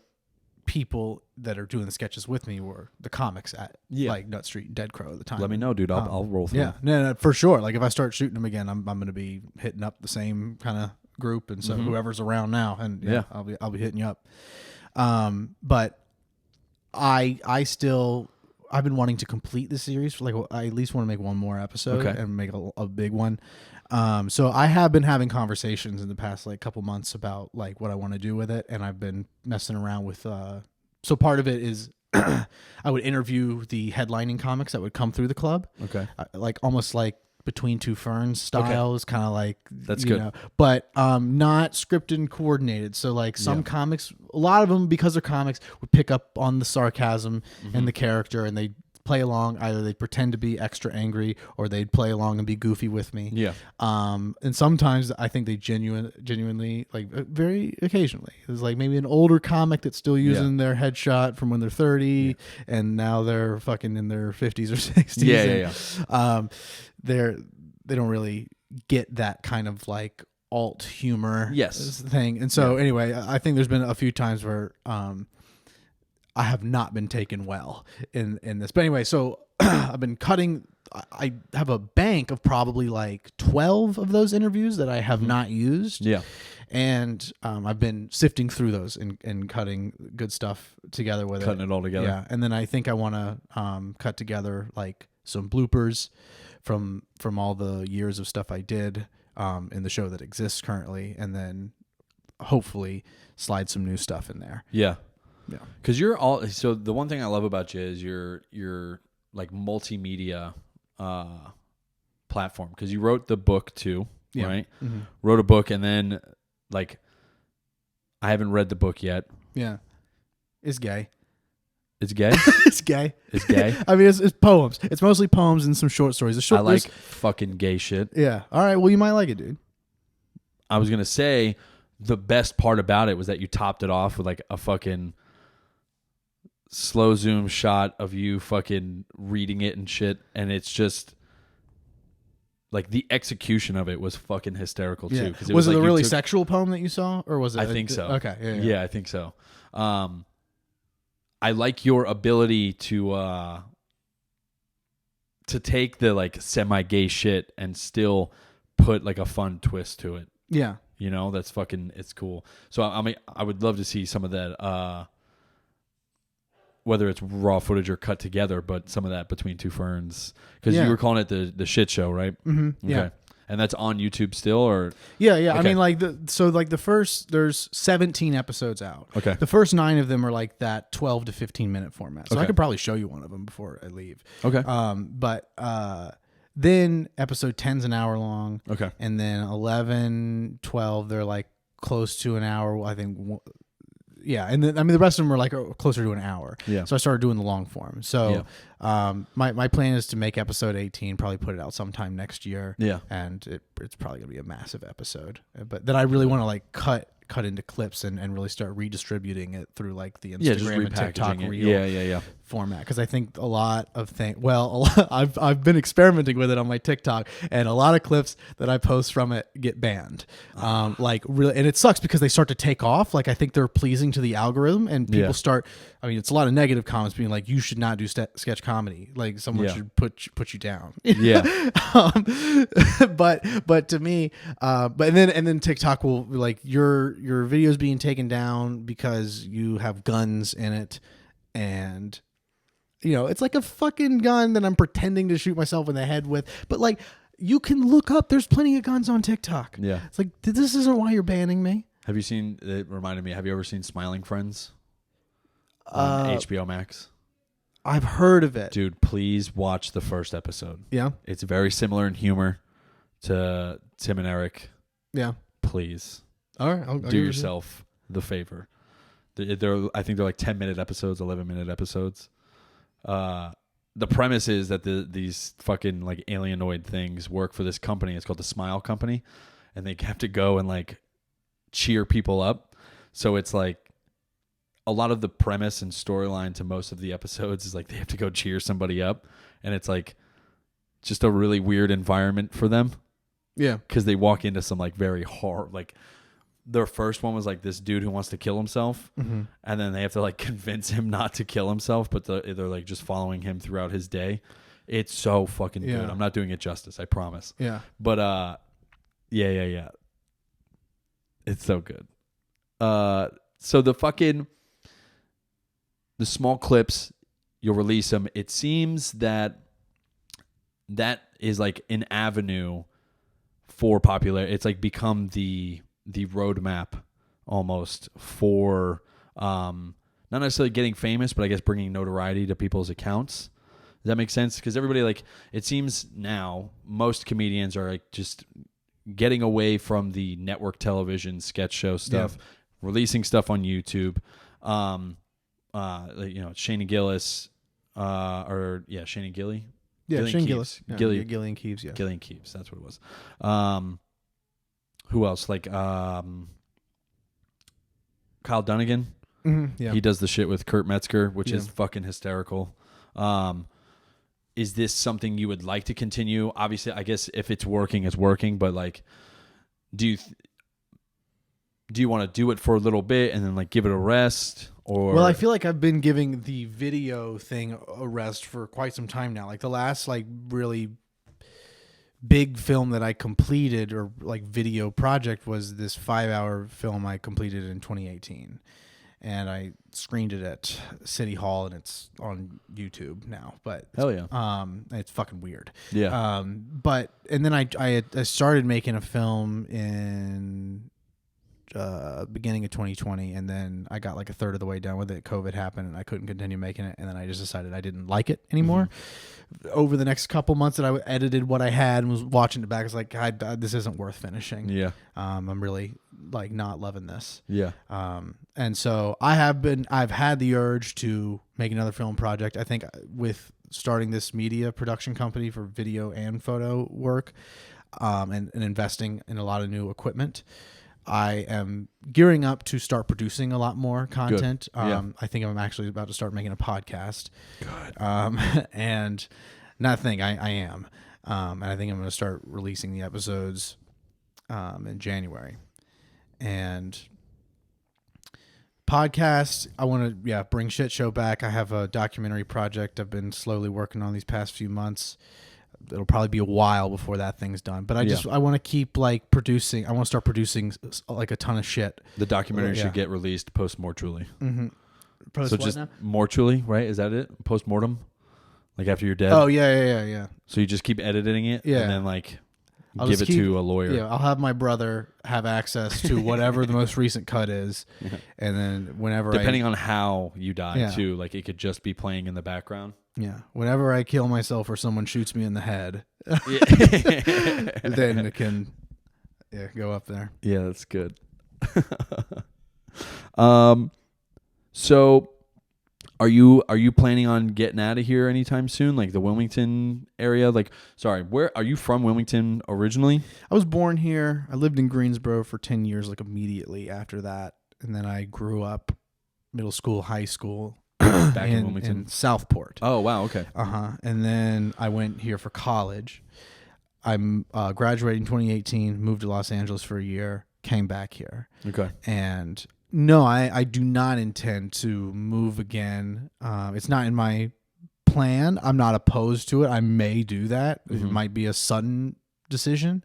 [SPEAKER 5] people that are doing the sketches with me were the comics at like Nut Street and Dead Crow at the time.
[SPEAKER 1] Let me know, dude. I'll roll through.
[SPEAKER 5] Yeah, no, for sure. Like if I start shooting them again, I'm going to be hitting up the same kind of group, and so whoever's around now, and I'll be hitting you up. But I've been wanting to complete the series. I at least want to make one more episode and make a big one. So I have been having conversations in the past like couple months about like what I want to do with it, and I've been messing around with. So part of it is I would interview the headlining comics that would come through the club. Okay, like almost like Between Two Ferns styles, kind of like
[SPEAKER 1] that's good,
[SPEAKER 5] but not scripted and coordinated. So like some comics, a lot of them because they're comics would pick up on the sarcasm and the character, and they play along. Either they pretend to be extra angry, or they'd play along and be goofy with me. Yeah. And sometimes I think they genuinely, like very occasionally, it's like maybe an older comic that's still using their headshot from when they're 30, and now they're fucking in their 50s or 60s. They don't really get that kind of like alt humor thing. And so anyway, I think there's been a few times where I have not been taken well in this. But anyway, so I've been cutting. I have a bank of probably like 12 of those interviews that I have not used. Yeah. And I've been sifting through those and cutting good stuff together with
[SPEAKER 1] Cutting it all together.
[SPEAKER 5] Yeah. And then I think I want to cut together like some bloopers from all the years of stuff I did in the show that exists currently, and then hopefully slide some new stuff in there.
[SPEAKER 1] Yeah. Yeah. Because so the one thing I love about you is your like multimedia platform, because you wrote the book too, right? Mm-hmm. Wrote a book, and then like I haven't read the book yet.
[SPEAKER 5] Yeah. It's gay.
[SPEAKER 1] It's gay?
[SPEAKER 5] It's gay.
[SPEAKER 1] It's gay?
[SPEAKER 5] I mean, it's poems. It's mostly poems and some short stories.
[SPEAKER 1] I like fucking gay shit.
[SPEAKER 5] Yeah. All right. Well, you might like it, dude.
[SPEAKER 1] I was going to say the best part about it was that you topped it off with like a fucking slow zoom shot of you fucking reading it and shit. And it's just like the execution of it was fucking hysterical too.
[SPEAKER 5] Yeah. Was it a really sexual poem that you saw, or was it?
[SPEAKER 1] I think so.
[SPEAKER 5] Okay.
[SPEAKER 1] Yeah, I think so. I like your ability to take the like semi-gay shit and still put like a fun twist to it.
[SPEAKER 5] Yeah.
[SPEAKER 1] You know, that's fucking, it's cool. So I mean, I would love to see some of that, whether it's raw footage or cut together, but some of that Between Two Ferns, because you were calling it the shit show, right?
[SPEAKER 5] Mm-hmm.
[SPEAKER 1] Okay. Yeah. And that's on YouTube still, or?
[SPEAKER 5] Yeah. Okay. I mean, like the first, there's 17 episodes out. Okay. The first 9 of them are like that 12 to 15 minute format. So I could probably show you one of them before I leave. Okay. But then episode 10's an hour long. Okay. And then 11, 12, they're like close to an hour, I think. Yeah. And then, I mean, the rest of them are like closer to an hour. Yeah. So I started doing the long form. So My plan is to make episode 18, probably put it out sometime next year.
[SPEAKER 1] Yeah.
[SPEAKER 5] And it's probably gonna be a massive episode. But then I really want to like cut into clips and really start redistributing it through like the Instagram and TikTok Reel format, because I think a lot of things. Well, I've been experimenting with it on my TikTok, and a lot of clips that I post from it get banned. Like really, and it sucks because they start to take off. Like I think they're pleasing to the algorithm, and people start. I mean, it's a lot of negative comments being like, "You should not do sketch comedy. Like someone should put you down."
[SPEAKER 1] Yeah.
[SPEAKER 5] But to me, and then TikTok will be like your videos being taken down because you have guns in it, and it's like a fucking gun that I'm pretending to shoot myself in the head with. But like, you can look up. There's plenty of guns on TikTok.
[SPEAKER 1] Yeah,
[SPEAKER 5] it's like this isn't why you're banning me.
[SPEAKER 1] Have you seen? It reminded me. Have you ever seen Smiling Friends on HBO Max?
[SPEAKER 5] I've heard of it,
[SPEAKER 1] dude. Please watch the first episode.
[SPEAKER 5] Yeah, it's
[SPEAKER 1] very similar in humor to Tim and Eric.
[SPEAKER 5] Yeah,
[SPEAKER 1] please.
[SPEAKER 5] All right, I'll
[SPEAKER 1] do yourself the favor. I think they're like 10-minute episodes, 11-minute episodes. The premise is that these fucking like alienoid things work for this company. It's called the Smile Company, and they have to go and like cheer people up. So it's like a lot of the premise and storyline to most of the episodes is like they have to go cheer somebody up, and it's like just a really weird environment for them.
[SPEAKER 5] Yeah,
[SPEAKER 1] because they walk into some like very hard like. Their first one was like this dude who wants to kill himself, and then they have to like convince him not to kill himself, but they're like just following him throughout his day. It's so fucking good. I'm not doing it justice, I promise.
[SPEAKER 5] Yeah.
[SPEAKER 1] But yeah. It's so good. So the small clips, you'll release them. It seems that is like an avenue for popularity. It's like become the roadmap almost for not necessarily getting famous, but I guess bringing notoriety to people's accounts. Does that make sense? Because everybody, like, it seems now most comedians are like just getting away from the network television sketch show stuff, releasing stuff on YouTube. Shane Gillis, Shane Gilly.
[SPEAKER 5] Yeah, Shane Gillis.
[SPEAKER 1] Gillian Keeves, yeah. Gillian Keeves, that's what it was. Who else? Like Kyle Dunnigan.
[SPEAKER 5] Yeah.
[SPEAKER 1] He does the shit with Kurt Metzger, which is fucking hysterical. Is this something you would like to continue? Obviously, I guess if it's working, it's working. But like, do you want to do it for a little bit and then like give it a rest? Or
[SPEAKER 5] well, I feel like I've been giving the video thing a rest for quite some time now. Like the last like really big film that I completed or like video project was this 5-hour film I completed in 2018. And I screened it at City Hall, and it's on YouTube now. But
[SPEAKER 1] hell yeah,
[SPEAKER 5] it's fucking weird.
[SPEAKER 1] Yeah.
[SPEAKER 5] And then I started making a film in beginning of 2020, and then I got like a third of the way done with it. COVID happened, and I couldn't continue making it. And then I just decided I didn't like it anymore. Over the next couple months that I edited what I had and was watching it back, I was like, this isn't worth finishing.
[SPEAKER 1] Yeah.
[SPEAKER 5] I'm really like not loving this.
[SPEAKER 1] Yeah.
[SPEAKER 5] And so I've had the urge to make another film project. I think with starting this media production company for video and photo work, and investing in a lot of new equipment, I am gearing up to start producing a lot more content. I think I'm actually about to start making a podcast.
[SPEAKER 1] Good.
[SPEAKER 5] And not think I am. And I think I'm going to start releasing the episodes in January. And podcast, I want to bring Shit Show back. I have a documentary project I've been slowly working on these past few months. It'll probably be a while before that thing's done, but I want to keep like producing. I want to start producing like a ton of shit.
[SPEAKER 1] The documentary should get released post mortually.
[SPEAKER 5] Post
[SPEAKER 1] so just mortually, right? Is that it? Post mortem, like after you're dead.
[SPEAKER 5] Oh yeah.
[SPEAKER 1] So you just keep editing it, and then like
[SPEAKER 5] I'll
[SPEAKER 1] give it to a lawyer.
[SPEAKER 5] Yeah, I'll have my brother have access to whatever the most recent cut is, and then whenever
[SPEAKER 1] depending on how you die too, like it could just be playing in the background.
[SPEAKER 5] Yeah, whenever I kill myself or someone shoots me in the head, then it can go up there.
[SPEAKER 1] Yeah, that's good. So Are you planning on getting out of here anytime soon? Like the Wilmington area? Like, sorry, where are you from? Wilmington originally?
[SPEAKER 5] I was born here. I lived in Greensboro for 10 years, like immediately after that, and then I grew up, middle school, high school,
[SPEAKER 1] Back in Wilmington,
[SPEAKER 5] in Southport.
[SPEAKER 1] Oh wow, okay.
[SPEAKER 5] And then I went here for college. I'm graduating in 2018. Moved to Los Angeles for a year. Came back here.
[SPEAKER 1] Okay.
[SPEAKER 5] And no, I do not intend to move again. It's not in my plan. I'm not opposed to it. I may do that.
[SPEAKER 1] Mm-hmm.
[SPEAKER 5] It might be a sudden decision.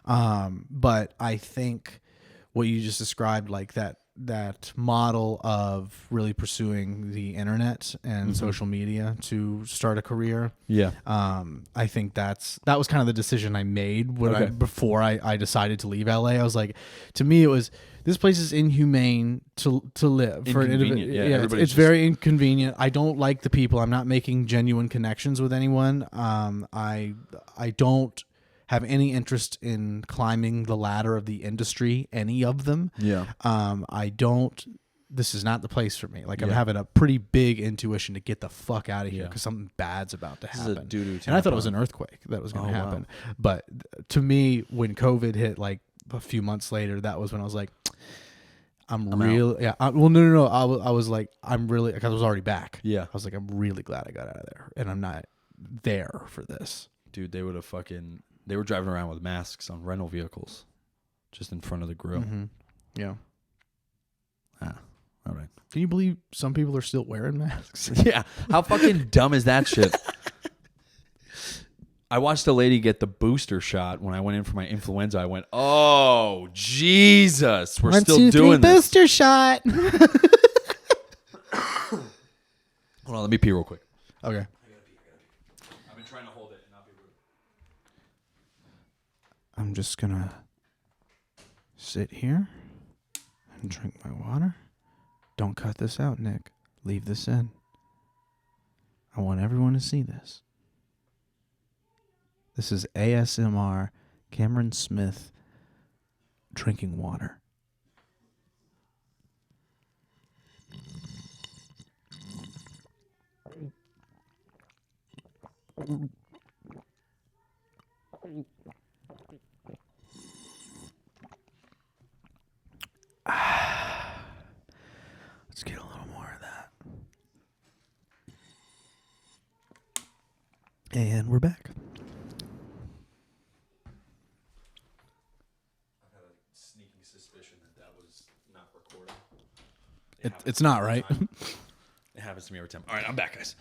[SPEAKER 5] But I think what you just described, like that model of really pursuing the internet and social media to start a career.
[SPEAKER 1] Yeah.
[SPEAKER 5] I think that was kind of the decision I made before I decided to leave LA. I was like, to me, it was, this place is inhumane to live.
[SPEAKER 1] Inconvenient, yeah.
[SPEAKER 5] It's very inconvenient. I don't like the people. I'm not making genuine connections with anyone. I don't have any interest in climbing the ladder of the industry, any of them.
[SPEAKER 1] Yeah.
[SPEAKER 5] This is not the place for me. Like, I'm having a pretty big intuition to get the fuck out of here because something bad's about to happen. And I thought it was an earthquake that was going to happen. Wow. But to me, when COVID hit, like a few months later, that was when I was like, I'm really, out. Yeah. No. I was like, I'm really, because I was already back.
[SPEAKER 1] Yeah.
[SPEAKER 5] I was like, I'm really glad I got out of there, and I'm not there for this.
[SPEAKER 1] Dude, they would have they were driving around with masks on rental vehicles just in front of the grill.
[SPEAKER 5] Mm-hmm. Yeah.
[SPEAKER 1] All right.
[SPEAKER 5] Can you believe some people are still wearing masks?
[SPEAKER 1] Yeah. How fucking dumb is that shit? I watched a lady get the booster shot when I went in for my influenza. I went, oh, Jesus. We're still doing this.
[SPEAKER 5] Booster shot.
[SPEAKER 1] Hold on. Let me pee real quick.
[SPEAKER 5] Okay.
[SPEAKER 1] I've been trying to hold it and not be rude.
[SPEAKER 5] I'm just going to sit here and drink my water. Don't cut this out, Nick. Leave this in. I want everyone to see this. This is ASMR Cameron Smith drinking water. Let's get a little more of that. And we're back.
[SPEAKER 1] I've had a sneaking suspicion that was not recorded.
[SPEAKER 5] It's not, right?
[SPEAKER 1] It happens to me every time. All right, I'm back, guys.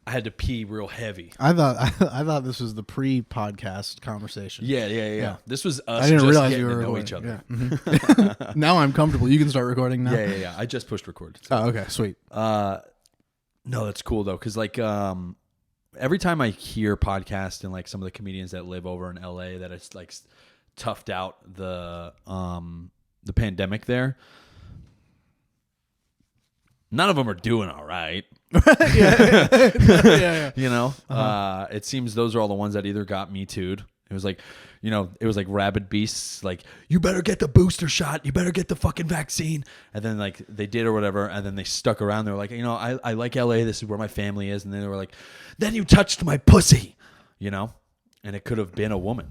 [SPEAKER 1] I had to pee real heavy.
[SPEAKER 5] I thought this was the pre-podcast conversation.
[SPEAKER 1] Yeah. This was us.
[SPEAKER 5] I didn't
[SPEAKER 1] just
[SPEAKER 5] realize
[SPEAKER 1] getting
[SPEAKER 5] you were
[SPEAKER 1] to know
[SPEAKER 5] recording.
[SPEAKER 1] each other.
[SPEAKER 5] Yeah. Mm-hmm. Now I'm comfortable. You can start recording now.
[SPEAKER 1] Yeah. I just pushed record.
[SPEAKER 5] Oh, okay, sweet.
[SPEAKER 1] No, that's cool though, because like every time I hear podcasts and like some of the comedians that live over in LA that it's like toughed out the pandemic there, none of them are doing all right.
[SPEAKER 5] Yeah.
[SPEAKER 1] You know, it seems those are all the ones that either got Me Too'd. It was like, it was like rabid beasts, like, you better get the booster shot, you better get the fucking vaccine. And then like they did or whatever, and then they stuck around. They were like, I like LA, this is where my family is. And then they were like, then you touched my pussy, and it could have been a woman,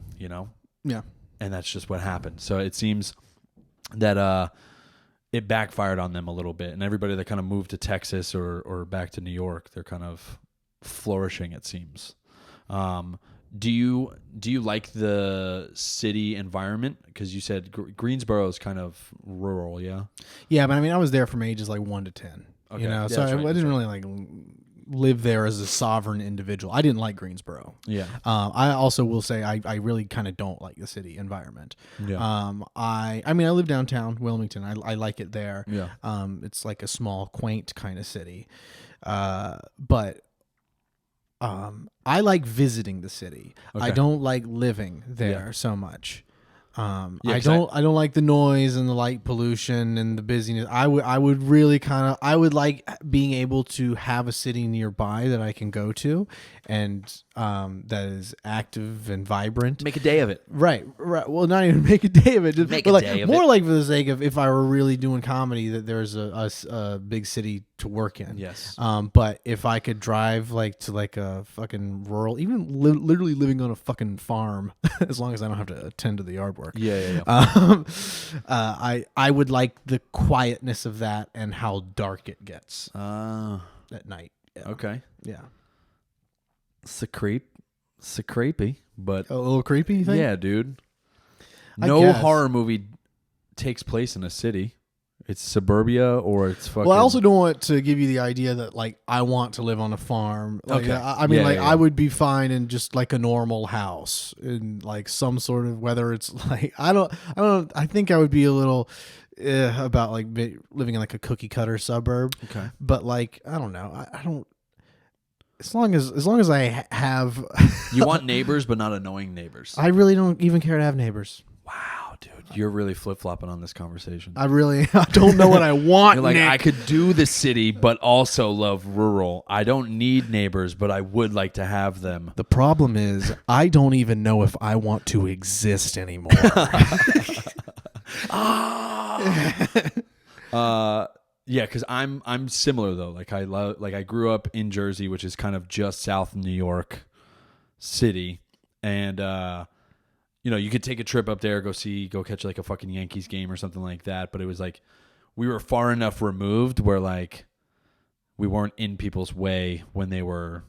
[SPEAKER 5] Yeah.
[SPEAKER 1] And that's just what happened. So it seems that it backfired on them a little bit, and everybody that kind of moved to Texas or back to New York, they're kind of flourishing, it seems. Do you like the city environment? Because you said Greensboro is kind of rural, yeah?
[SPEAKER 5] Yeah, but I mean, I was there from ages like 1 to 10.
[SPEAKER 1] Okay.
[SPEAKER 5] So
[SPEAKER 1] Yeah,
[SPEAKER 5] I didn't really like live there as a sovereign individual. I didn't like Greensboro.
[SPEAKER 1] Yeah.
[SPEAKER 5] I also will say I really kind of don't like the city environment.
[SPEAKER 1] Yeah.
[SPEAKER 5] I live downtown Wilmington. I like it there.
[SPEAKER 1] Yeah.
[SPEAKER 5] It's like a small, quaint kind of city. But I like visiting the city.
[SPEAKER 1] Okay.
[SPEAKER 5] I don't like living there so much. I
[SPEAKER 1] 'cause
[SPEAKER 5] don't like the noise and the light pollution and the busyness. I would really I would like being able to have a city nearby that I can go to, and that is active and vibrant.
[SPEAKER 1] Make a day of it.
[SPEAKER 5] Right. Well, not even make a day of it. Just
[SPEAKER 1] Make
[SPEAKER 5] but
[SPEAKER 1] a
[SPEAKER 5] like
[SPEAKER 1] day of
[SPEAKER 5] more
[SPEAKER 1] it.
[SPEAKER 5] like for the sake of if I were really doing comedy, that there's a big city to work in.
[SPEAKER 1] Yes.
[SPEAKER 5] But if I could drive like to like a fucking rural, even literally living on a fucking farm, as long as I don't have to attend to the yard work.
[SPEAKER 1] Yeah.
[SPEAKER 5] I would like the quietness of that and how dark it gets at night. Yeah.
[SPEAKER 1] Okay.
[SPEAKER 5] Yeah.
[SPEAKER 1] It's creepy, but
[SPEAKER 5] A little creepy, you think?
[SPEAKER 1] yeah, dude.
[SPEAKER 5] I
[SPEAKER 1] No
[SPEAKER 5] guess.
[SPEAKER 1] horror movie takes place in a city. It's suburbia or it's fucking.
[SPEAKER 5] Well, I also don't want to give you the idea that like I want to live on a farm. Like,
[SPEAKER 1] Okay.
[SPEAKER 5] I mean,
[SPEAKER 1] Yeah.
[SPEAKER 5] I would be fine in just like a normal house in like some sort of, whether it's like I think I would be a little about like living in like a cookie cutter suburb.
[SPEAKER 1] Okay.
[SPEAKER 5] But like I don't know. I don't. As long as I have,
[SPEAKER 1] You want neighbors, but not annoying neighbors.
[SPEAKER 5] I really don't even care to have neighbors.
[SPEAKER 1] Wow, dude, you're really flip flopping on this conversation.
[SPEAKER 5] I don't know what I want.
[SPEAKER 1] You're like,
[SPEAKER 5] Nick.
[SPEAKER 1] I could do the city, but also love rural. I don't need neighbors, but I would like to have them.
[SPEAKER 5] The problem is I don't even know if I want to exist anymore.
[SPEAKER 1] Yeah, because I'm similar though. Like I grew up in Jersey, which is kind of just south of New York City, and you could take a trip up there, go catch like a fucking Yankees game or something like that. But it was like we were far enough removed where like we weren't in people's way when they were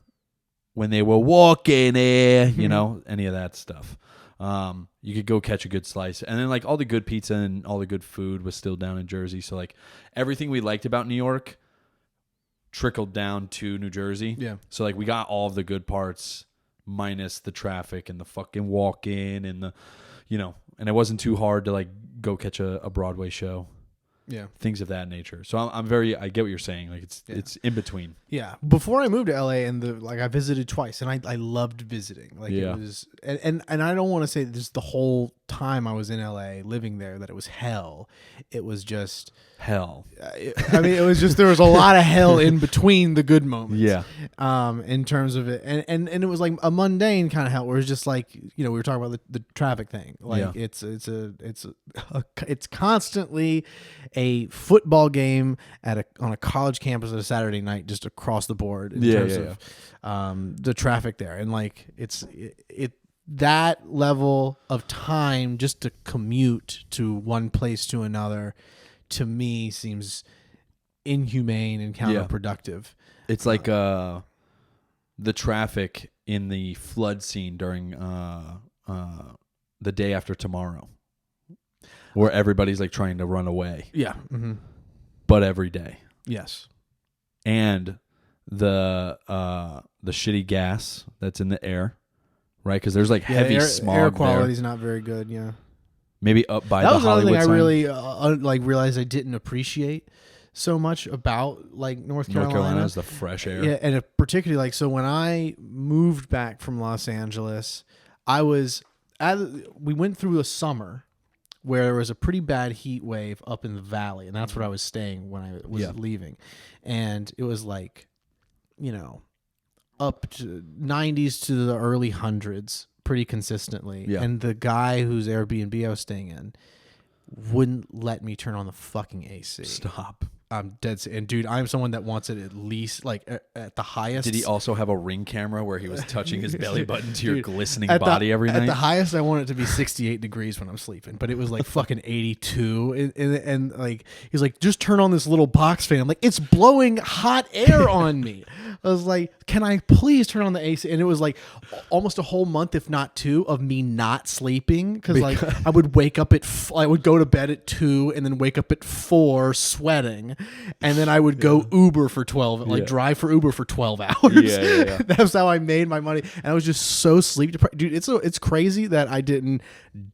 [SPEAKER 1] walking there, any of that stuff. You could go catch a good slice, and then like all the good pizza and all the good food was still down in Jersey. So like everything we liked about New York trickled down to New Jersey.
[SPEAKER 5] Yeah.
[SPEAKER 1] So like we got all of the good parts minus the traffic and the fucking walk-in and the, and it wasn't too hard to like go catch a Broadway show.
[SPEAKER 5] Yeah.
[SPEAKER 1] Things of that nature. So I get what you're saying. Like it's in between.
[SPEAKER 5] Yeah. Before I moved to LA I visited twice and I loved visiting. Like
[SPEAKER 1] Yeah.
[SPEAKER 5] it was, and I don't want to say this the whole time I was in LA living there that it was hell. It was just
[SPEAKER 1] Hell.
[SPEAKER 5] I mean, it was just, there was a lot of hell in between the good moments.
[SPEAKER 1] Yeah.
[SPEAKER 5] In terms of it. And it was like a mundane kind of hell where it's just like, we were talking about the traffic thing. Like
[SPEAKER 1] Yeah.
[SPEAKER 5] it's constantly a football game on a college campus on a Saturday night, just across the board in terms of the traffic there. And like, that level of time just to commute to one place to another, to me seems inhumane and counterproductive.
[SPEAKER 1] It's like the traffic in the flood scene during The Day After Tomorrow, where everybody's like trying to run away.
[SPEAKER 5] Yeah. Mm-hmm.
[SPEAKER 1] But every day.
[SPEAKER 5] Yes.
[SPEAKER 1] And the shitty gas that's in the air, right? Because there's like heavy smog.
[SPEAKER 5] Air quality's
[SPEAKER 1] there.
[SPEAKER 5] not very good. Yeah.
[SPEAKER 1] Maybe up by
[SPEAKER 5] that
[SPEAKER 1] the
[SPEAKER 5] was another
[SPEAKER 1] Hollywood
[SPEAKER 5] thing I
[SPEAKER 1] sign.
[SPEAKER 5] really realized I didn't appreciate so much about like North Carolina.
[SPEAKER 1] North Carolina is the fresh air.
[SPEAKER 5] Yeah, and particularly like, so when I moved back from Los Angeles, we went through a summer where there was a pretty bad heat wave up in the valley, and that's where I was staying when I was leaving, and it was like, up to 90s to the early hundreds pretty consistently.
[SPEAKER 1] Yeah.
[SPEAKER 5] And the guy whose Airbnb I was staying in wouldn't let me turn on the fucking AC.
[SPEAKER 1] Stop.
[SPEAKER 5] I'm dead. And dude, I'm someone that wants it at least like at the highest.
[SPEAKER 1] Did he also have a ring camera where he was touching his belly button to your
[SPEAKER 5] Dude,
[SPEAKER 1] glistening
[SPEAKER 5] at
[SPEAKER 1] body every night?
[SPEAKER 5] At the highest, I want it to be 68 degrees when I'm sleeping, but it was like fucking 82. And like, he's like, just turn on this little box fan. I'm like, it's blowing hot air on me. I was like, can I please turn on the AC? And it was like almost a whole month, if not two, of me not sleeping. Because like I would wake up I would go to bed at 2 and then wake up at 4 sweating. And then I would go Uber for 12, drive for Uber for 12 hours.
[SPEAKER 1] Yeah.
[SPEAKER 5] That's how I made my money. And I was just so sleep deprived. Dude, it's crazy that I didn't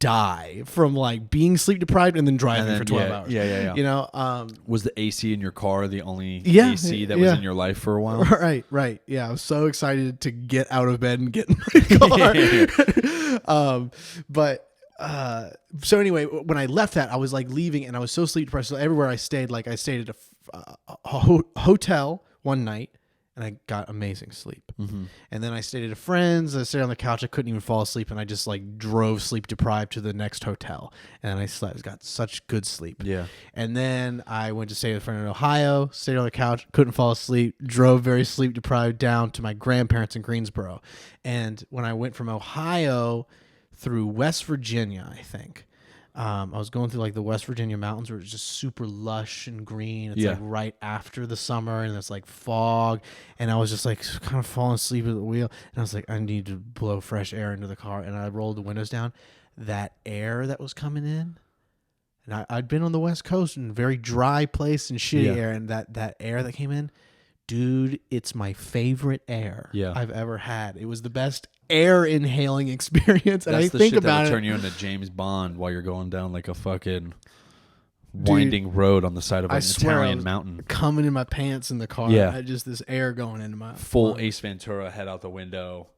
[SPEAKER 5] die from like being sleep deprived and then driving for 12 hours.
[SPEAKER 1] Yeah. Was the AC in your car the only
[SPEAKER 5] Yeah,
[SPEAKER 1] AC that was in your life for a while?
[SPEAKER 5] Right. Yeah, I was so excited to get out of bed and get in my car. So anyway, when I left that, I was like leaving, and I was so sleep depressed. So everywhere I stayed, like I stayed at a hotel one night, and I got amazing sleep.
[SPEAKER 1] Mm-hmm.
[SPEAKER 5] And then I stayed at a friend's. I stayed on the couch. I couldn't even fall asleep, and I just like drove sleep deprived to the next hotel. And I slept. Got such good sleep.
[SPEAKER 1] Yeah.
[SPEAKER 5] And then I went to stay with a friend in Ohio. Stayed on the couch. Couldn't fall asleep. Drove very sleep deprived down to my grandparents in Greensboro. And when I went from Ohio through West Virginia, I think. I was going through like the West Virginia mountains where it's just super lush and green. It's like right after the summer and it's like fog. And I was just like kind of falling asleep at the wheel. And I was like, I need to blow fresh air into the car. And I rolled the windows down. That air that was coming in. And I'd been on the West Coast in a very dry place and shitty air. And that air that came in, dude, it's my favorite air I've ever had. It was the best air inhaling experience. And
[SPEAKER 1] That's
[SPEAKER 5] I
[SPEAKER 1] the
[SPEAKER 5] think
[SPEAKER 1] shit
[SPEAKER 5] about
[SPEAKER 1] that'll
[SPEAKER 5] it.
[SPEAKER 1] turn you into James Bond while you're going down like a fucking winding road on the side of an Italian mountain.
[SPEAKER 5] Coming in my pants in the car.
[SPEAKER 1] Yeah.
[SPEAKER 5] I just this air going into my
[SPEAKER 1] Full
[SPEAKER 5] lung.
[SPEAKER 1] Ace Ventura, head out the window,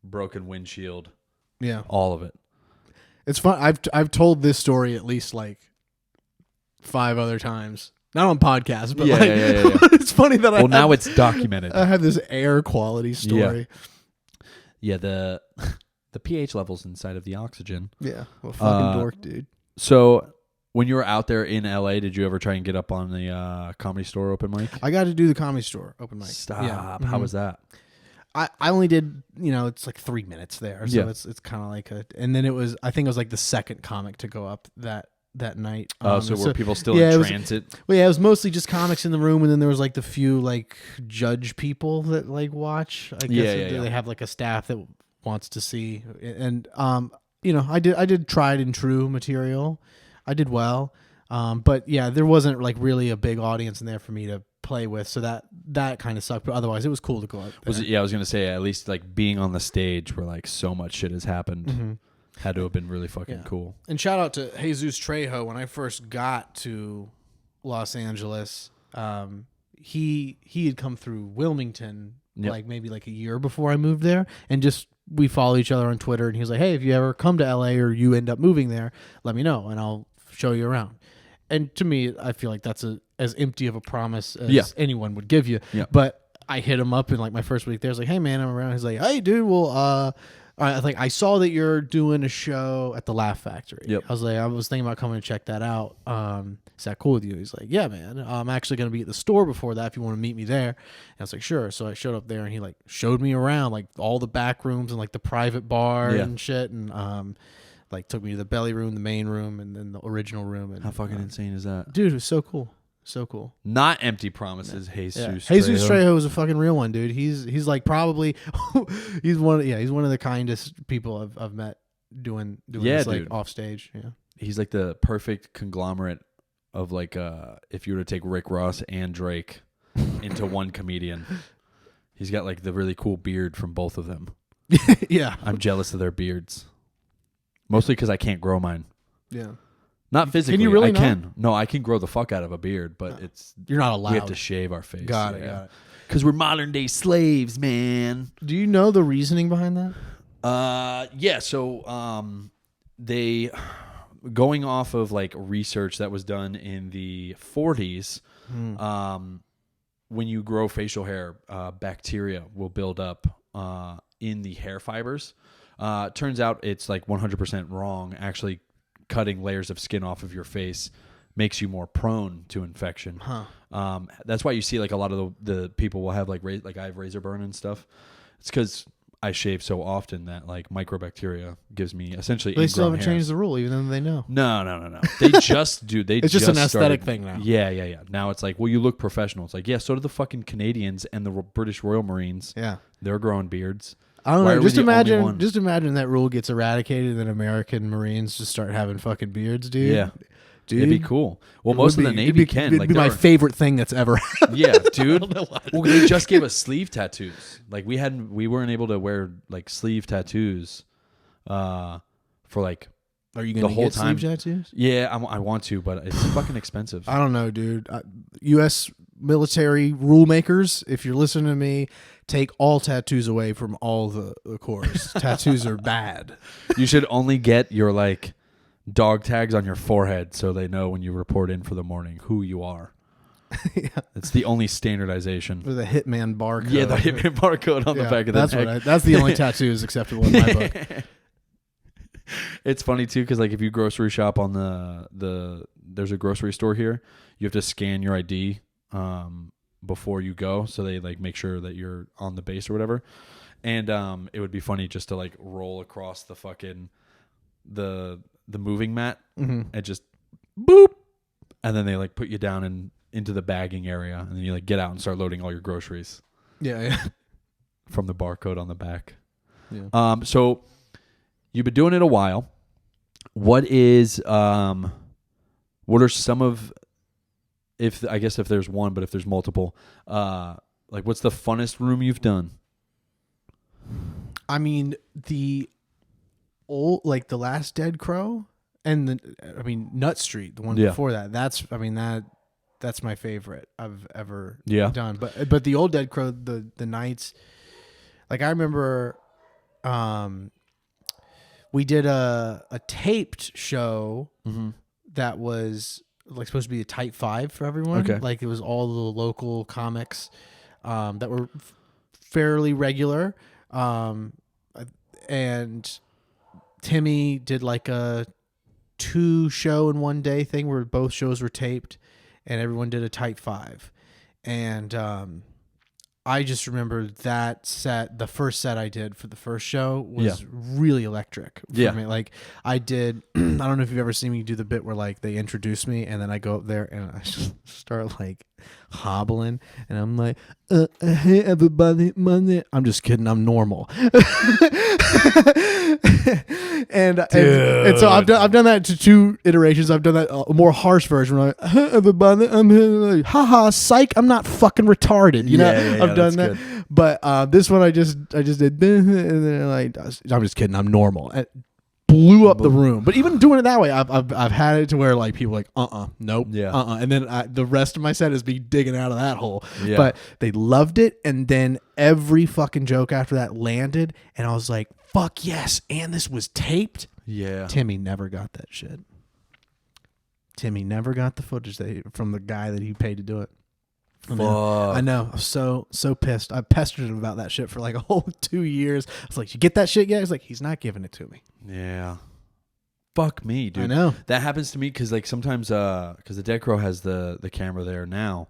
[SPEAKER 1] broken windshield,
[SPEAKER 5] Yeah.
[SPEAKER 1] all of it.
[SPEAKER 5] It's fun. I've told this story at least like 5 other times. Not on podcasts, but
[SPEAKER 1] Yeah.
[SPEAKER 5] it's funny that
[SPEAKER 1] Well, now it's documented.
[SPEAKER 5] I have this air quality story.
[SPEAKER 1] Yeah, the pH levels inside of the oxygen.
[SPEAKER 5] Yeah. Well, fucking dork, dude.
[SPEAKER 1] So when you were out there in LA, did you ever try and get up on the Comedy Store open mic?
[SPEAKER 5] I got to do the Comedy Store open mic.
[SPEAKER 1] Stop.
[SPEAKER 5] Yeah.
[SPEAKER 1] How was that?
[SPEAKER 5] I only did, it's like 3 minutes there. So it's kind of like and then I think it was like the second comic to go up that night.
[SPEAKER 1] So were people still in transit?
[SPEAKER 5] It was mostly just comics in the room, and then there was like the few like judge people that like watch. I guess they have like a staff that wants to see, and I did tried and true material. I did well, but yeah, there wasn't like really a big audience in there for me to play with, so that kind of sucked. But otherwise, it was cool to go out there.
[SPEAKER 1] I was gonna say at least like being on the stage where like so much shit has happened.
[SPEAKER 5] Mm-hmm.
[SPEAKER 1] Had to have been really fucking cool.
[SPEAKER 5] And shout out to Jesus Trejo. When I first got to Los Angeles, he had come through Wilmington like maybe like a year before I moved there, and just we follow each other on Twitter. And he was like, "Hey, if you ever come to LA or you end up moving there, let me know, and I'll show you around." And to me, I feel like that's as empty of a promise as anyone would give you. Yeah. But I hit him up in like my first week there. I was like, "Hey, man, I'm around." He's like, "Hey, dude, well, I saw that you're doing a show at the Laugh Factory."
[SPEAKER 1] Yep.
[SPEAKER 5] I was thinking about coming to check that out. Is that cool with you? He's like, "Yeah, man. I'm actually going to be at the store before that if you want to meet me there." And I was like, "Sure." So I showed up there, and he like showed me around like all the back rooms and like the private bar and shit, and like took me to the belly room, the main room, and then the original room. And
[SPEAKER 1] How fucking insane is that?
[SPEAKER 5] dude, it was so cool. So cool.
[SPEAKER 1] Not empty promises, Jesus.
[SPEAKER 5] Jesus Trejo is a fucking real one, dude. He's like probably he's one of the kindest people I've met doing this like off stage. Yeah.
[SPEAKER 1] He's like the perfect conglomerate of like if you were to take Rick Ross and Drake into one comedian. He's got like the really cool beard from both of them.
[SPEAKER 5] Yeah.
[SPEAKER 1] I'm jealous of their beards. Mostly because I can't grow mine.
[SPEAKER 5] Yeah.
[SPEAKER 1] Not physically.
[SPEAKER 5] Can you really
[SPEAKER 1] I
[SPEAKER 5] not?
[SPEAKER 1] can. No, I can grow the fuck out of a beard, but
[SPEAKER 5] You're not allowed.
[SPEAKER 1] we have to shave our face.
[SPEAKER 5] Got it.
[SPEAKER 1] Because we're modern day slaves, man.
[SPEAKER 5] Do you know the reasoning behind that?
[SPEAKER 1] Yeah. So they going off of like research that was done in the 40s. When you grow facial hair, bacteria will build up in the hair fibers. Turns out it's like 100% wrong. Actually, cutting layers of skin off of your face makes you more prone to infection. That's why you see like a lot of the people will have like I have razor burn and stuff. It's because I shave so often that like microbacteria gives me essentially.
[SPEAKER 5] They still haven't
[SPEAKER 1] hairs.
[SPEAKER 5] Changed the rule, even though they know.
[SPEAKER 1] No. They just do.
[SPEAKER 5] It's just an aesthetic thing now.
[SPEAKER 1] Yeah. Now it's like, well, you look professional. It's like, yeah, so do the fucking Canadians and the British Royal Marines.
[SPEAKER 5] Yeah,
[SPEAKER 1] they're growing beards.
[SPEAKER 5] I don't know. Just imagine that rule gets eradicated, and then American Marines just start having fucking beards, dude.
[SPEAKER 1] Yeah.
[SPEAKER 5] Dude,
[SPEAKER 1] it'd be cool. Well, most of the Navy can.
[SPEAKER 5] It'd be my favorite thing that's ever happened.
[SPEAKER 1] Yeah, dude. Well, they just gave us sleeve tattoos. Like we weren't able to wear like sleeve tattoos, for like.
[SPEAKER 5] Are you gonna get sleeve tattoos?
[SPEAKER 1] Yeah, I want to, but it's fucking expensive.
[SPEAKER 5] I don't know, dude. U.S. military rule makers, if you're listening to me, take all tattoos away from all the corps. Tattoos are bad.
[SPEAKER 1] You should only get your like dog tags on your forehead so they know when you report in for the morning who you are.
[SPEAKER 5] Yeah.
[SPEAKER 1] It's the only standardization.
[SPEAKER 5] With a Hitman barcode.
[SPEAKER 1] Yeah, the Hitman barcode on the back of the neck.
[SPEAKER 5] That's the only tattoos acceptable in my book.
[SPEAKER 1] It's funny too because like if you grocery shop on there's a grocery store here, you have to scan your ID before you go, so they like make sure that you're on the base or whatever. And it would be funny just to like roll across the fucking the moving mat and just boop, and then they like put you down into the bagging area, and then you like get out and start loading all your groceries.
[SPEAKER 5] Yeah.
[SPEAKER 1] From the barcode on the back.
[SPEAKER 5] Yeah.
[SPEAKER 1] So you've been doing it a while. What are some of, if there's one, but if there's multiple, like what's the funnest room you've done?
[SPEAKER 5] I mean, the Last Dead Crow and Nut Street, the one before that. That's my favorite I've ever done. But the old Dead Crow, the nights, like I remember, we did a taped show that was like supposed to be a Type 5 for everyone.
[SPEAKER 1] Okay.
[SPEAKER 5] Like it was all the local comics that were fairly regular. And Timmy did like a 2-show in one day thing where both shows were taped and everyone did a Type 5. And I just remember that set, the first set I did for the first show was really electric for me. Like I did, I don't know if you've ever seen me do the bit where like they introduce me and then I go up there and I just start like hobbling and I'm like, hey everybody, Monday. I'm just kidding. I'm normal. and so I've done that to 2 iterations. I've done that a more harsh version where I'm like, hey everybody, I'm here. Like, haha, psych. I'm not fucking retarded. You know, I've done that. Good. But this one I just did, and then like, I'm just kidding. I'm normal. And blew up the room. But even doing it that way, I've had it to where like people are like, nope, and then the rest of my set is me digging out of that hole. Yeah. But they loved it, and then every fucking joke after that landed, and I was like, fuck yes, and this was taped.
[SPEAKER 1] Yeah.
[SPEAKER 5] Timmy never got that shit. Timmy never got the footage from the guy that he paid to do it. I know. I'm so pissed. I pestered him about that shit for like a whole 2 years. I was like, you get that shit yet? He's like, he's not giving it to me.
[SPEAKER 1] Yeah. Fuck me, dude.
[SPEAKER 5] I know.
[SPEAKER 1] That happens to me because like sometimes because the Dead Crow has the camera there now.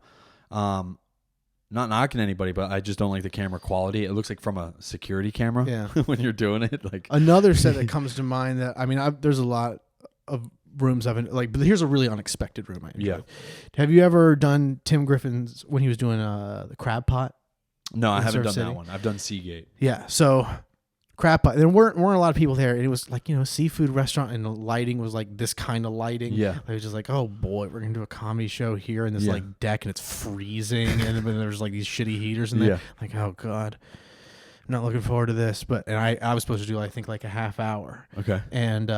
[SPEAKER 1] Not knocking anybody, but I just don't like the camera quality. It looks like from a security camera when you're doing it. Like
[SPEAKER 5] another set that comes to mind that there's a lot of rooms I've like, but here's a really unexpected room I enjoyed. Yeah. Have you ever done Tim Griffin's when he was doing the crab pot?
[SPEAKER 1] No, I haven't done that one. I've done Seagate.
[SPEAKER 5] Yeah. So crab pot. There weren't a lot of people there. It was like, seafood restaurant, and the lighting was like this kind of lighting. Yeah. I was just like, oh boy, we're gonna do a comedy show here in this like deck, and it's freezing, and then there's like these shitty heaters in there. Yeah. Like, oh god, I'm not looking forward to this. But I was supposed to do I think like a half hour.
[SPEAKER 1] Okay.
[SPEAKER 5] And